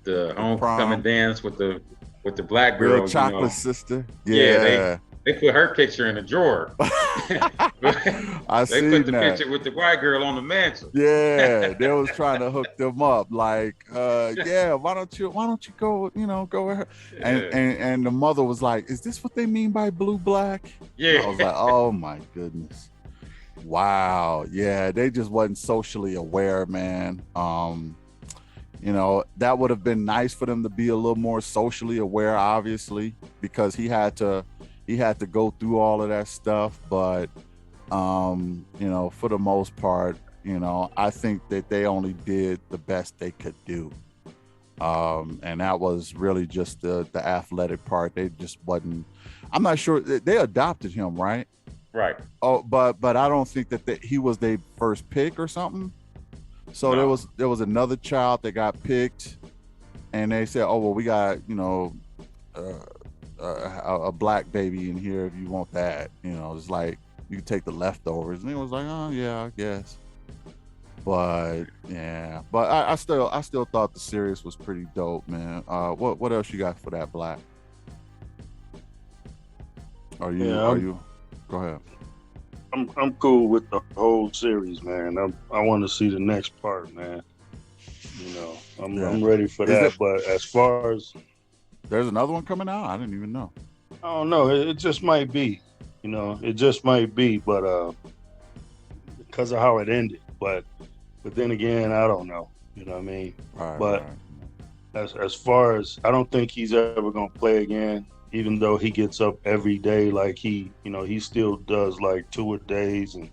the homecoming dance with the black girl, Real chocolate sister. Yeah, they put her picture in a drawer. They put the picture with the white girl on the mantle. Yeah, they was trying to hook them up. Like, yeah, why don't you go, you know, go with her? And the mother was like, is this what they mean by blue black? Yeah. I was like, oh my goodness. Wow. Yeah, they just wasn't socially aware, man. You know, that would have been nice for them to be a little more socially aware, obviously, because he had to go through all of that stuff. But, you know, for the most part, you know, I think that they only did the best they could do. And that was really just the athletic part. They just wasn't, I'm not sure, they adopted him, right? Right. Oh, but I don't think that he was their first pick or something. So no. there was another child that got picked, and they said, "Oh well, we got, you know, a black baby in here if you want that." You know, it's like you can take the leftovers, and it was like, "Oh yeah, I guess." But yeah, but I still thought the series was pretty dope, man. What else you got for that, Black? Are you? Go ahead. I'm cool with the whole series, man. I want to see the next part, man. You know, I'm ready for that. But as far as there's another one coming out, I didn't even know. I don't know. It just might be. You know, it just might be. But because of how it ended. But then again, I don't know. You know what I mean? But as far as I don't think he's ever gonna play again. Even though he gets up every day, like he still does like 2 a days, and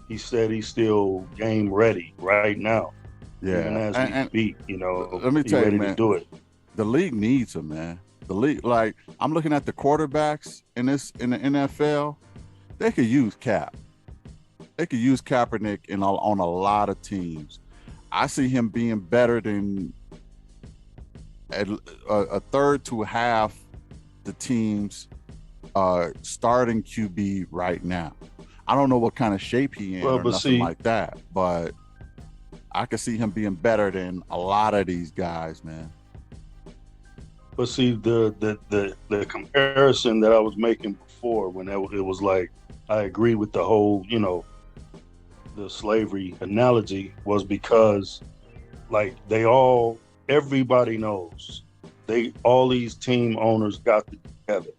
he said he's still game ready right now. Yeah, even as we speak, you know, let me tell you, man, to do it. The league needs him, man. The league, like I'm looking at the quarterbacks in the NFL, they could use Cap. They could use Kaepernick on a lot of teams. I see him being better than a third to half the team's starting QB right now. I don't know what kind of shape he in or nothing like that, but I could see him being better than a lot of these guys, man. But see, the comparison that I was making before, when it was like, I agree with the whole, you know, the slavery analogy, was because like everybody knows. All these team owners got together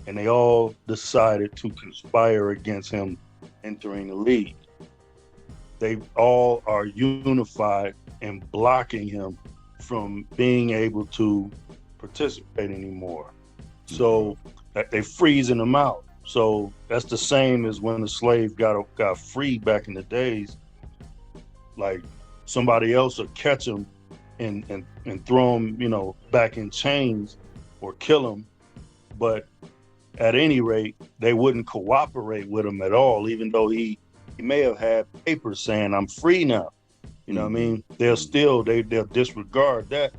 and they all decided to conspire against him entering the league. They all are unified in blocking him from being able to participate anymore. So they freezing him out. So that's the same as when the slave got free back in the days. Like somebody else will catch him and throw him, you know, back in chains or kill him. But at any rate, they wouldn't cooperate with him at all, even though he may have had papers saying I'm free now. You know what I mean? They'll disregard that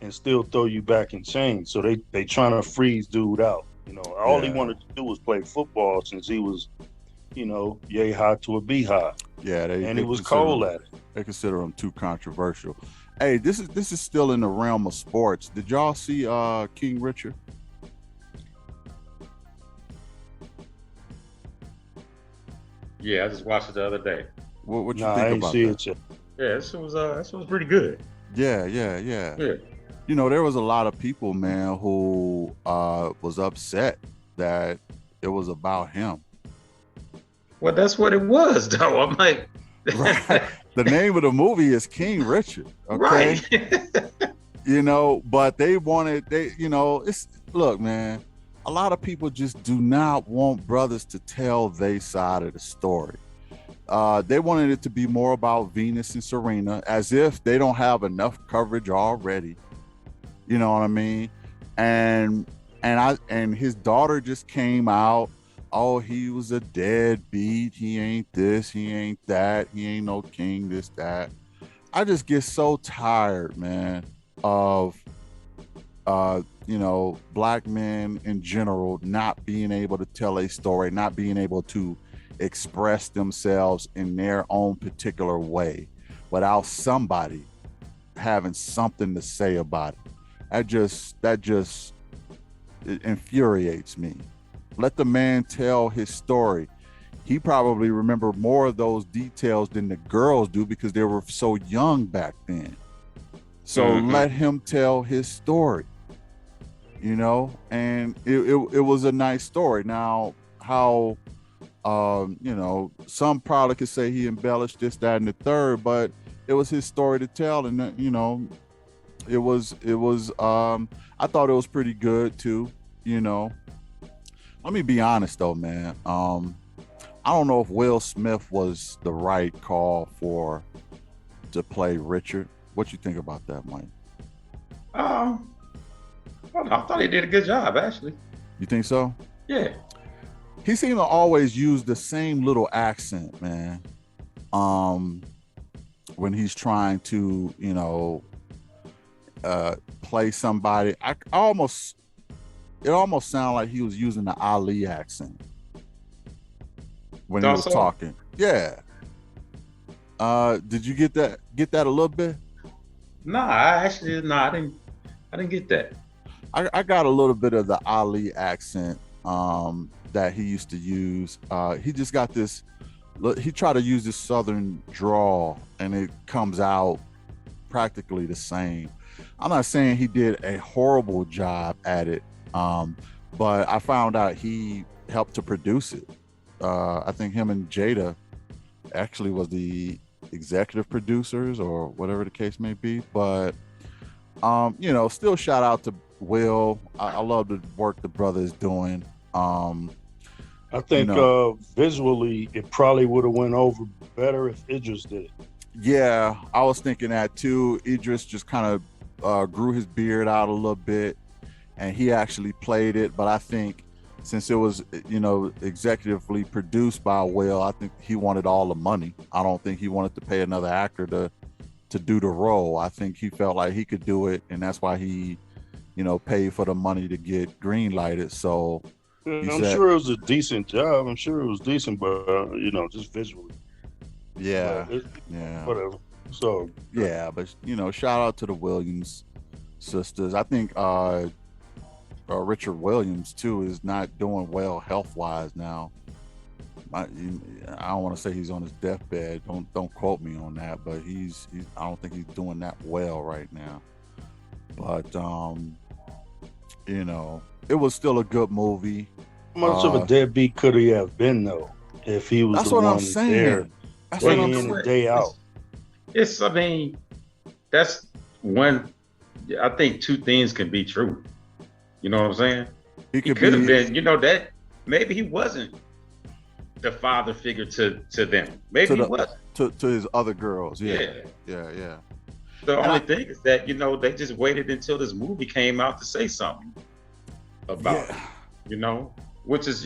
and still throw you back in chains. So they trying to freeze dude out. You know, all he wanted to do was play football since he was, you know, yay high to a beehive. Yeah, he was cold at it. They consider him too controversial. Hey, this is still in the realm of sports. Did y'all see King Richard? Yeah, I just watched it the other day. What you think about that? I ain't see it yet. Yeah, this was pretty good. Yeah. You know, there was a lot of people, man, who was upset that it was about him. Well, that's what it was, though. I'm like, right. The name of the movie is King Richard. Okay. Right. You know, but you know, look, man, a lot of people just do not want brothers to tell their side of the story. They wanted it to be more about Venus and Serena, as if they don't have enough coverage already. You know what I mean? And his daughter just came out. Oh, he was a deadbeat. He ain't this. He ain't that. He ain't no king. This, that. I just get so tired, man, of black men in general not being able to tell a story, not being able to express themselves in their own particular way without somebody having something to say about it. That just it infuriates me. Let the man tell his story. He probably remember more of those details than the girls do because they were so young back then. So let him tell his story, and it was a nice story. Now, how, some probably could say he embellished this, that, and the third, but it was his story to tell. And, it was, I thought it was pretty good too, Let me be honest though, man. I don't know if Will Smith was the right call to play Richard. What you think about that, Mike? I thought he did a good job, actually. You think so? Yeah. He seemed to always use the same little accent, man. When he's trying to, play somebody, it almost sounded like he was using the Ali accent when he was talking. Yeah. Did you get that a little bit? No, I didn't get that. I got a little bit of the Ali accent that he used to use. He just got this. He tried to use this Southern drawl, and it comes out practically the same. I'm not saying he did a horrible job at it, but I found out he helped to produce it. I think him and Jada actually was the executive producers or whatever the case may be. But still shout out to Will. I love the work the brother is doing. I think visually it probably would have went over better if Idris did it. Yeah, I was thinking that too. Idris just kind of grew his beard out a little bit, and he actually played it. But I think since it was, executively produced by Will, I think he wanted all the money. I don't think he wanted to pay another actor to do the role. I think he felt like he could do it, and that's why he, paid for the money to get green lighted. So I'm sure it was a decent job. I'm sure it was decent, but just visually. Yeah. Whatever. So yeah, but shout out to the Williams sisters. I think Richard Williams too is not doing well health wise now. I don't want to say he's on his deathbed. Don't quote me on that, but he's I don't think he's doing that well right now. But it was still a good movie. How much of a deadbeat could he have been though if he was the one there day in and day out? That's one. I think two things can be true. You know what I'm saying? He could have been, that maybe he wasn't the father figure to them. Maybe he wasn't. To his other girls. Yeah. The only thing is that, they just waited until this movie came out to say something about it, which is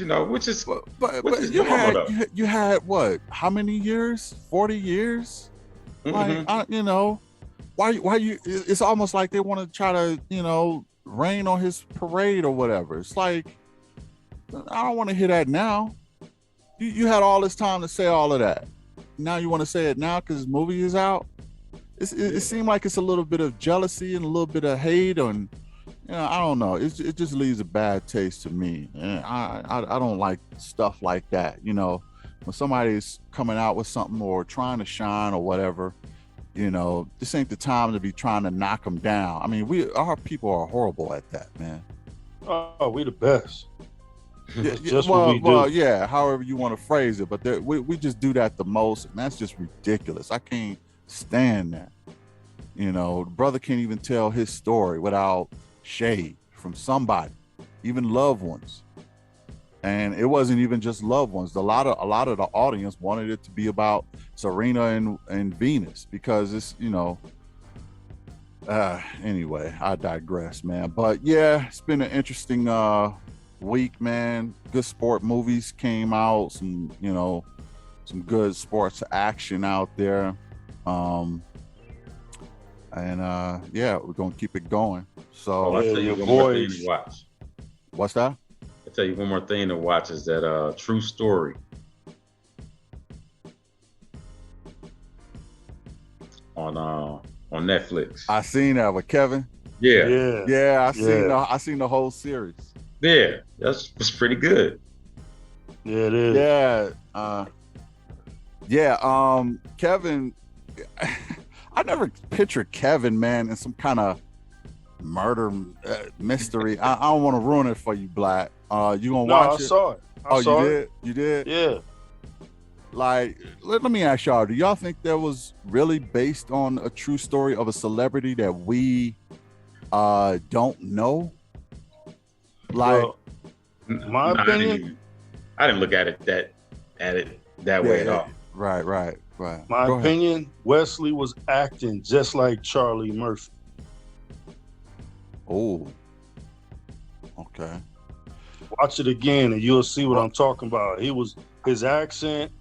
but you had what? How many years? 40 years? Mm-hmm. Why you? It's almost like they want to try to, rain on his parade or whatever. It's like, I don't want to hear that now. You had all this time to say all of that. Now you want to say it now because this movie is out. It seemed like it's a little bit of jealousy and a little bit of hate, and I don't know. It just leaves a bad taste to me. And I don't like stuff like that. When somebody's coming out with something or trying to shine or whatever, this ain't the time to be trying to knock them down. I mean, our people are horrible at that, man. Oh, we the best. Yeah, however you want to phrase it, but we just do that the most, and that's just ridiculous. I can't stand that. The brother can't even tell his story without shade from somebody. even loved ones. And it wasn't even just loved ones. A lot of the audience wanted it to be about Serena and Venus, because it's, anyway, I digress, man. But yeah, it's been an interesting week, man. Good sport movies came out, some good sports action out there. Yeah, we're gonna keep it going. So I'll tell you one more thing to watch. What's that? I'll tell you one more thing to watch is that True Story. On Netflix. I seen that with Kevin. Yeah. I seen the whole series. Yeah, was pretty good. Yeah, it is. Kevin. I never pictured Kevin, man, in some kind of murder mystery. I don't want to ruin it for you, Black. You gonna watch it? I saw it. You did? Yeah. Like, let me ask y'all, do y'all think that was really based on a true story of a celebrity that we don't know? Like, well, my opinion, I didn't look at it that way at all. Right. My opinion, Wesley was acting just like Charlie Murphy. Oh, okay. Watch it again and you'll see what I'm talking about. His accent,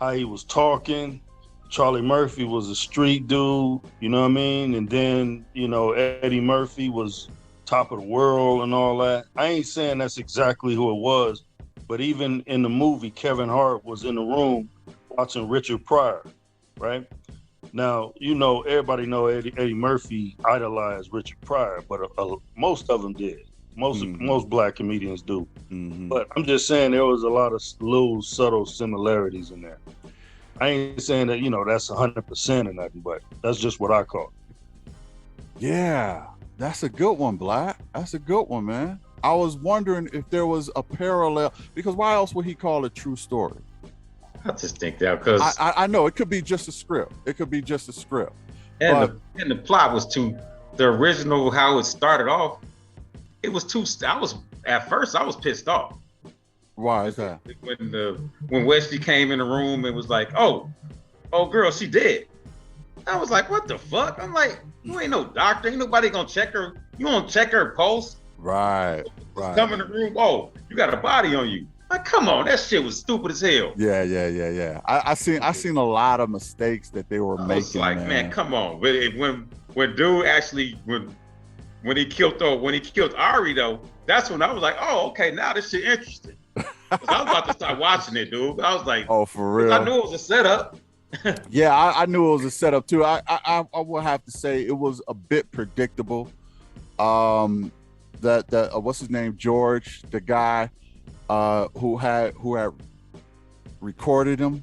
how he was talking. Charlie Murphy was a street dude, you know what I mean? And then, Eddie Murphy was top of the world and all that. I ain't saying that's exactly who it was, but even in the movie, Kevin Hart was in the room watching Richard Pryor, right? Now, everybody know Eddie Murphy idolized Richard Pryor, but most of them did. Most black comedians do. Mm-hmm. But I'm just saying there was a lot of little subtle similarities in there. I ain't saying that, that's 100% or nothing, but that's just what I call it. Yeah, that's a good one, Black. That's a good one, man. I was wondering if there was a parallel, because why else would he call it true story? I just think that because I know it could be just a script. And the plot was the original, how it started off. It was at first I was pissed off. Why is that? When Wesley came in the room and was like, oh girl, she dead. I was like, what the fuck? I'm like, you ain't no doctor, ain't nobody gonna check her. You gonna check her pulse? Right. Come in the room, oh, you got a body on you. Like, come on, that shit was stupid as hell. Yeah. I seen a lot of mistakes that they were making. I was like, man, come on. When dude actually when he killed Ari though, that's when I was like, oh, okay, now this shit interesting. I was about to start watching it, dude. I was like, oh, for real? I knew it was a setup. Yeah, I knew it was a setup too. I will have to say it was a bit predictable. That what's his name, George, the guy who had recorded him.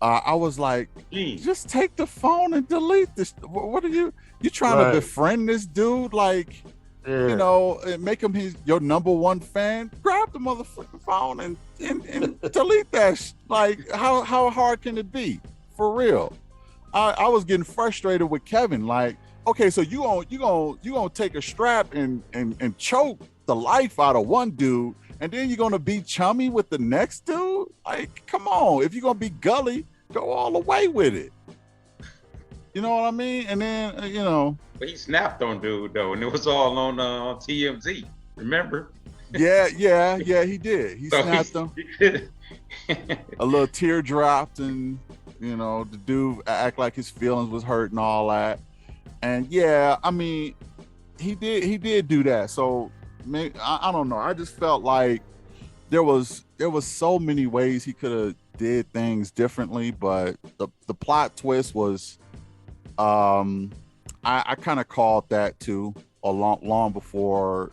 I was like, just take the phone and delete this. What are you trying to befriend this dude? Like, make him your number one fan. Grab the motherfucking phone and delete that. Like, how hard can it be? For real. I was getting frustrated with Kevin. Like, okay, so you gonna take a strap and choke the life out of one dude, and then you're gonna be chummy with the next dude? Like, come on. If you're gonna be gully, go all the way with it. You know what I mean? And then, But he snapped on dude though, and it was all on TMZ. Remember? Yeah, he did. He snapped him. A little tear dropped, and the dude act like his feelings was hurt and all that. And yeah, I mean, he did do that. So maybe, I don't know. I just felt like there was so many ways he could have did things differently, but the plot twist was, I kind of called that too, long before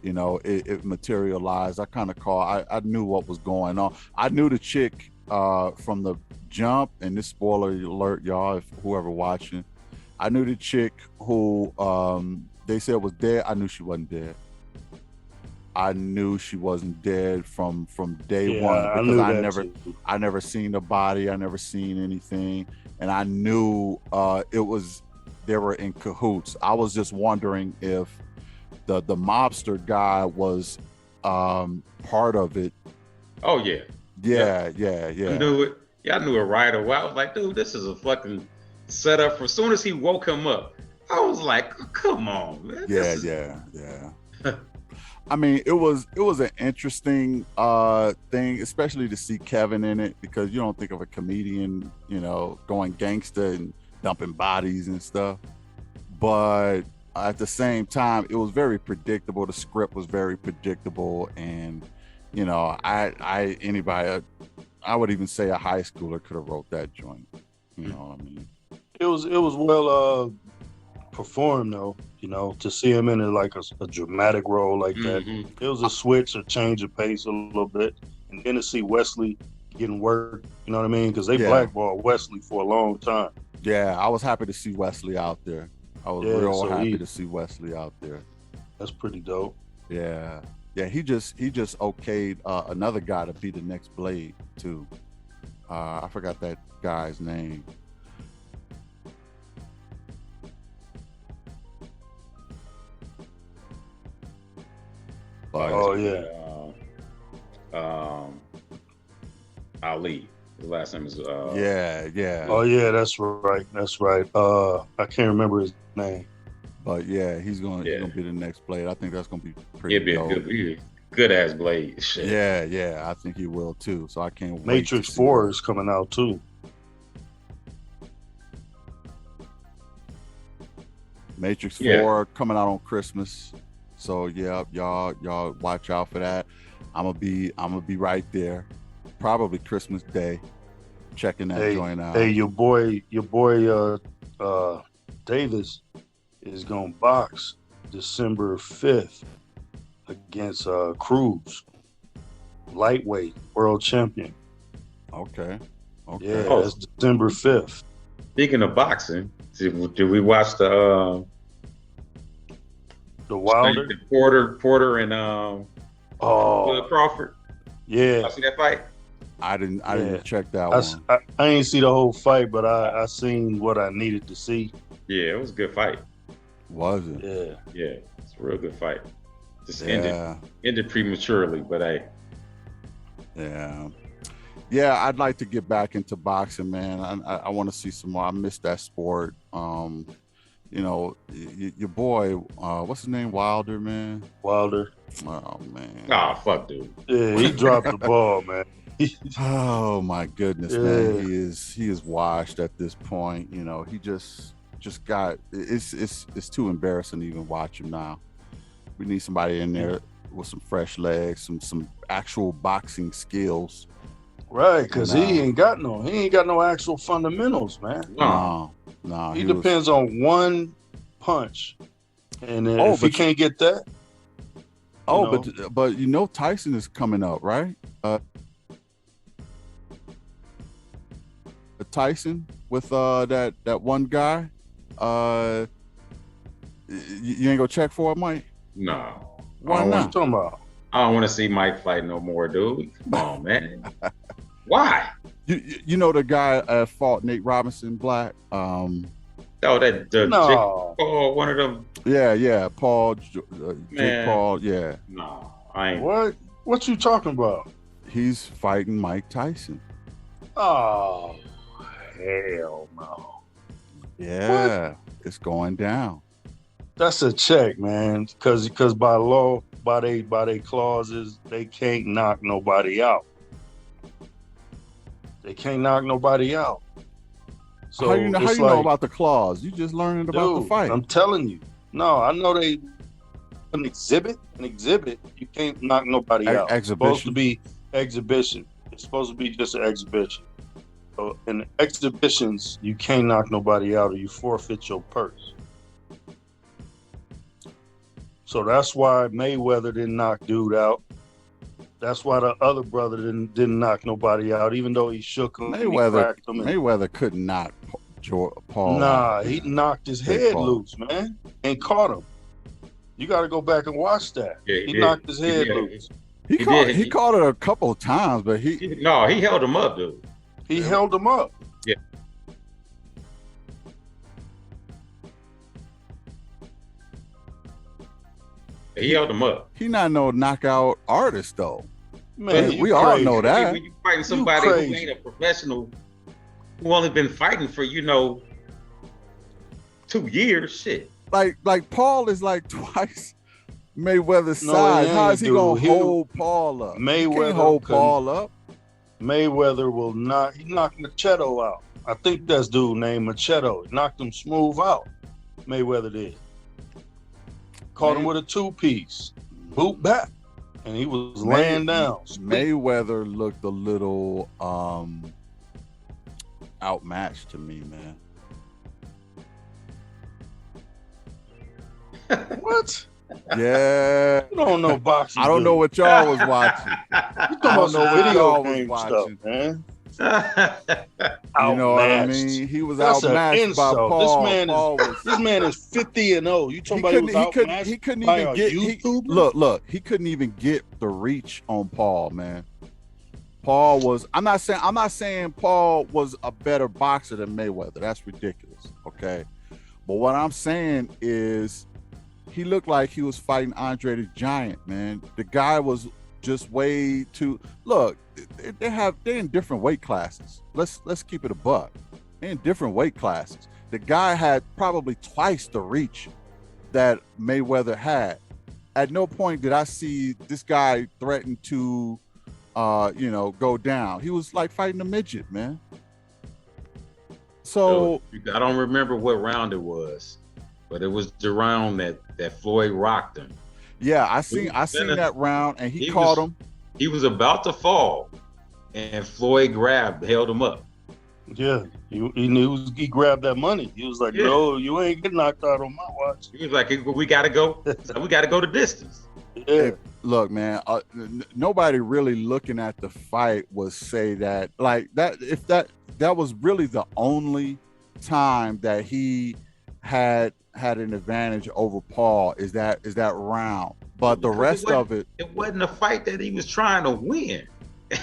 it materialized. I kind of I knew what was going on. I knew the chick from the jump, and this spoiler alert, y'all, if whoever watching, I knew the chick who they said was dead. I knew she wasn't dead. I knew she wasn't dead from day one, because I never seen the body. I never seen anything, and I knew they were in cahoots. I was just wondering if the mobster guy was part of it. Oh yeah. Yeah. I knew it. Yeah, I knew it right away. I was like, dude, this is a fucking setup. For as soon as he woke him up, I was like, come on, man. Yeah. I mean, it was an interesting thing, especially to see Kevin in it, because you don't think of a comedian, going gangster and dumping bodies and stuff. But at the same time, it was very predictable. The script was very predictable, and I would even say a high schooler could have wrote that joint. You know what I mean? It was well performed though. To see him in like a dramatic role like that. It was a switch, a change of pace a little bit, and then to see Wesley getting work. You know what I mean? Because they blackballed Wesley for a long time. Yeah, I was happy to see Wesley out there. I was real happy to see Wesley out there. That's pretty dope. Yeah. He just okayed another guy to be the next Blade too. I forgot that guy's name. Ali. His last name is yeah. Oh yeah, that's right. I can't remember his name. But yeah, he's gonna be the next Blade. I think that's gonna be pretty dope. He'll be a good ass Blade. Shit. Yeah, I think he will too. So I can't wait. Matrix 4 is coming out too. Matrix 4 coming out on Christmas. So yeah, y'all watch out for that. I'm gonna be right there, probably Christmas Day, checking that joint out. Hey, your boy Davis is gonna box December 5th against Cruz, lightweight world champion. Okay. Yeah, that's December 5th. Speaking of boxing, did we watch the Wilder, Porter and Crawford? Yeah, I see that fight. I didn't check that one. I didn't see the whole fight, but I seen what I needed to see. Yeah, it was a good fight. Was it? Yeah, it's a real good fight. Just ended prematurely, but hey. Yeah, I'd like to get back into boxing, man. I want to see some more. I miss that sport. Your boy, what's his name? Wilder, man. Wilder. Oh man. Oh fuck, dude. Yeah, he dropped the ball, man. Oh my goodness, man. He is washed at this point. He just got it's too embarrassing to even watch him now. We need somebody in there with some fresh legs, some actual boxing skills. Right, because he ain't got no actual fundamentals, man. No. He depends on one punch, and if he can't get that. But Tyson is coming up, right? Tyson with that one guy. You ain't gonna check for it, Mike? No. Why not? What you talking about? I don't want to see Mike fight no more, dude. Come on, man. Why? You know the guy fought Nate Robinson, Black. Paul, one of them. Yeah, Paul, Jake Paul, yeah. No, I ain't. What you talking about? He's fighting Mike Tyson. Oh, hell no. Yeah, it's going down. That's a check, man. Because by law, by they clauses, they can't knock nobody out. They can't knock nobody out. So how you know about the clause? You just learning about the fight. I'm telling you. No, I know they an exhibit. You can't knock nobody out. Exhibition. It's supposed to be exhibition. It's supposed to be just an exhibition. So in exhibitions, you can't knock nobody out, or you forfeit your purse. So that's why Mayweather didn't knock dude out. That's why the other brother didn't knock nobody out, even though he shook him. Mayweather could not Paul. Nah, he knocked his head loose, man, and caught him. You got to go back and watch that. Yeah, he knocked his head loose. He caught it a couple of times, but he held him up, dude. He held him up. Yeah. He held him up. He not no knockout artist though. Man, we all know that. When you fighting somebody who ain't a professional, who only been fighting for 2 years, shit. Like Paul is like twice Mayweather's size. How is he gonna hold Paul up? Mayweather can't hold Paul up. Mayweather will not. He knocked Machado out. I think that's dude named Machado. He knocked him smooth out. Mayweather did. Caught him with a 2-piece. Boot back. And he was laying down. Mayweather looked a little outmatched to me, man. What? Yeah. You don't know boxing. I don't know what y'all was watching. You talking about some video game stuff, man. You know what I mean? He was outmatched by Paul. This man is 50-0. You talking about he was outmatched? He couldn't even get. Look. He couldn't even get the reach on Paul, man. Paul was. I'm not saying Paul was a better boxer than Mayweather. That's ridiculous. Okay, but what I'm saying is, he looked like he was fighting Andre the Giant, man. The guy was just way too. Look, they're in different weight classes. Let's keep it a buck. They're in different weight classes. The guy had probably twice the reach that Mayweather had. At no point did I see this guy threaten to, go down. He was like fighting a midget, man. So I don't remember what round it was, but it was the round that Floyd rocked him. Yeah, I seen that round, and he caught him. He was about to fall, and Floyd held him up. Yeah, he grabbed that money. He was like, "No, you ain't getting knocked out on my watch." He was like, "We gotta go. We gotta go the distance." Yeah. Look, man, nobody really looking at the fight would say that like that. If that was really the only time that he had an advantage over Paul, is that round. But the rest of it wasn't a fight that he was trying to win.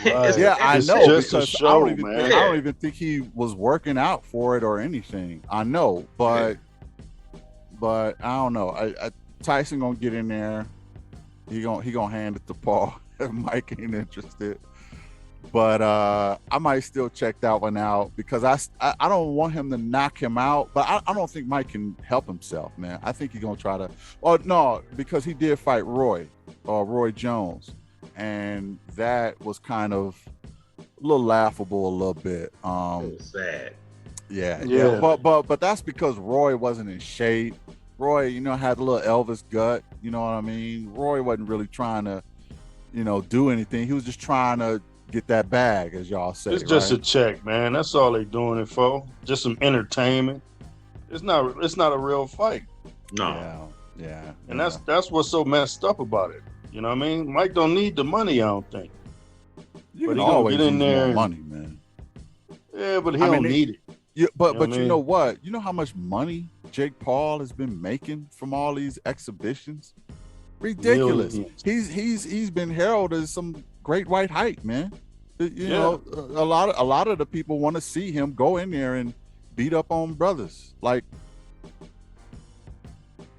Right. Yeah, I know, just because show, I don't even think he was working out for it or anything. I know, but I don't know. Tyson gonna get in there. He gonna hand it to Paul if Mike ain't interested. But I might still check that one out because I don't want him to knock him out. But I don't think Mike can help himself, man. I think he's gonna try to. Oh no, because he did fight Roy Jones, and that was kind of a little laughable a little bit. It was sad. Yeah. But that's because Roy wasn't in shape. Roy, had a little Elvis gut. You know what I mean? Roy wasn't really trying to, do anything. He was just trying to get that bag, as y'all say. It's just a check, man. That's all they doing it for. Just some entertainment. It's not a real fight. No. Yeah. And that's what's so messed up about it. You know what I mean? Mike don't need the money, I don't think. You can always get in there. Money, man. Yeah, but he don't need it. Yeah, but you know what? You know how much money Jake Paul has been making from all these exhibitions? Ridiculous. Millions. He's been heralded as some great white hype, man. You know, a lot of the people want to see him go in there and beat up on brothers.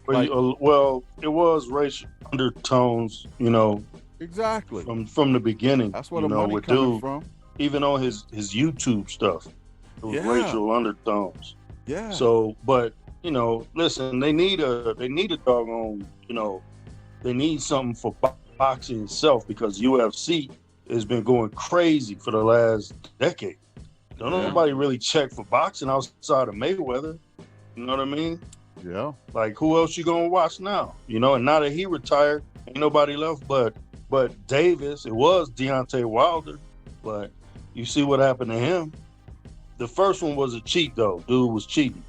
Well, it was racial undertones, Exactly. From the beginning. That's where the money coming from. Even on his YouTube stuff, it was racial undertones. Yeah. So, but listen, they need a doggone, they need something for boxing itself because UFC has been going crazy for the last decade. Don't nobody really check for boxing outside of Mayweather. You know what I mean? Yeah. Like who else you gonna watch now? And now that he retired, ain't nobody left but Davis. It was Deontay Wilder, but you see what happened to him. The first one was a cheat though. Dude was cheating.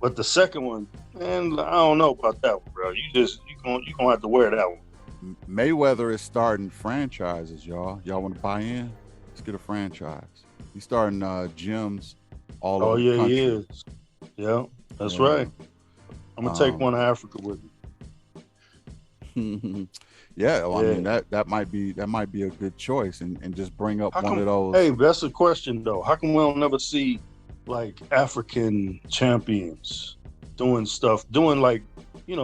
But the second one, man, I don't know about that one, bro. You gonna have to wear that one. Mayweather is starting franchises, y'all. Y'all want to buy in? Let's get a franchise. He's starting gyms all over the country. He is. Yeah, that's right. I'm gonna take one to Africa with me. I mean that might be a good choice, and just bring up one of those. Hey, that's a question though. How come we don't never see like African champions doing stuff, doing like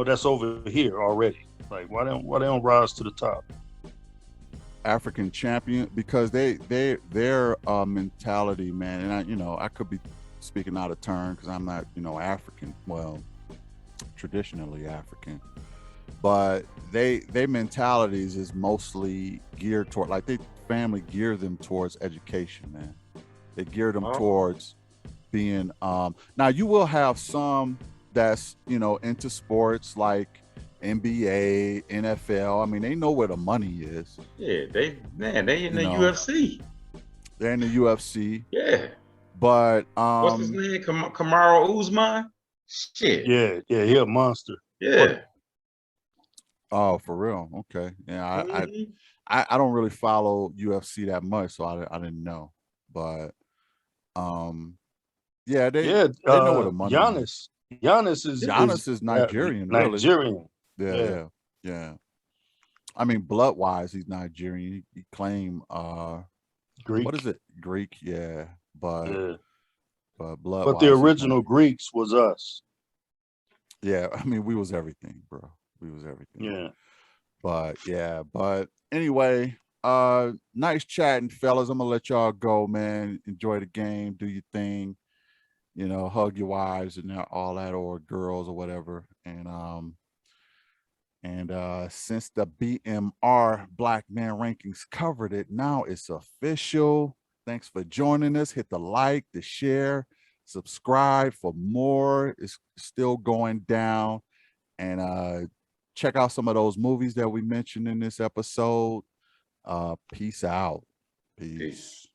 that's over here already. Like, why they don't rise to the top? African champion, because their mentality, man, and I could be speaking out of turn because I'm not African, well, traditionally African, but their mentalities is mostly geared toward, like, they family gear them towards education, man. They gear them towards being now you will have some that's into sports like NBA, NFL. I mean, they know where the money is. Yeah, they in the UFC. They're in the UFC. Yeah. But what's his name? Kamaru Usman? Shit. Yeah, he a monster. Yeah. Oh, for real? Okay. Yeah, I don't really follow UFC that much, so I didn't know. But yeah, they know where the money is. Giannis is Nigerian, really. Nigerian. Yeah. I mean, blood wise, he's Nigerian. He claim Greek. What is it? Greek, yeah. But blood. But the original Greeks was us. Yeah, I mean, we was everything, bro. We was everything. Yeah. But anyway, nice chatting, fellas. I'm gonna let y'all go, man. Enjoy the game, do your thing. Hug your wives and all that, or girls or whatever. And since the BMR Black Man Rankings covered it, now it's official. Thanks for joining us. Hit the like, the share, subscribe for more. It's still going down. And check out some of those movies that we mentioned in this episode. Peace out. Peace.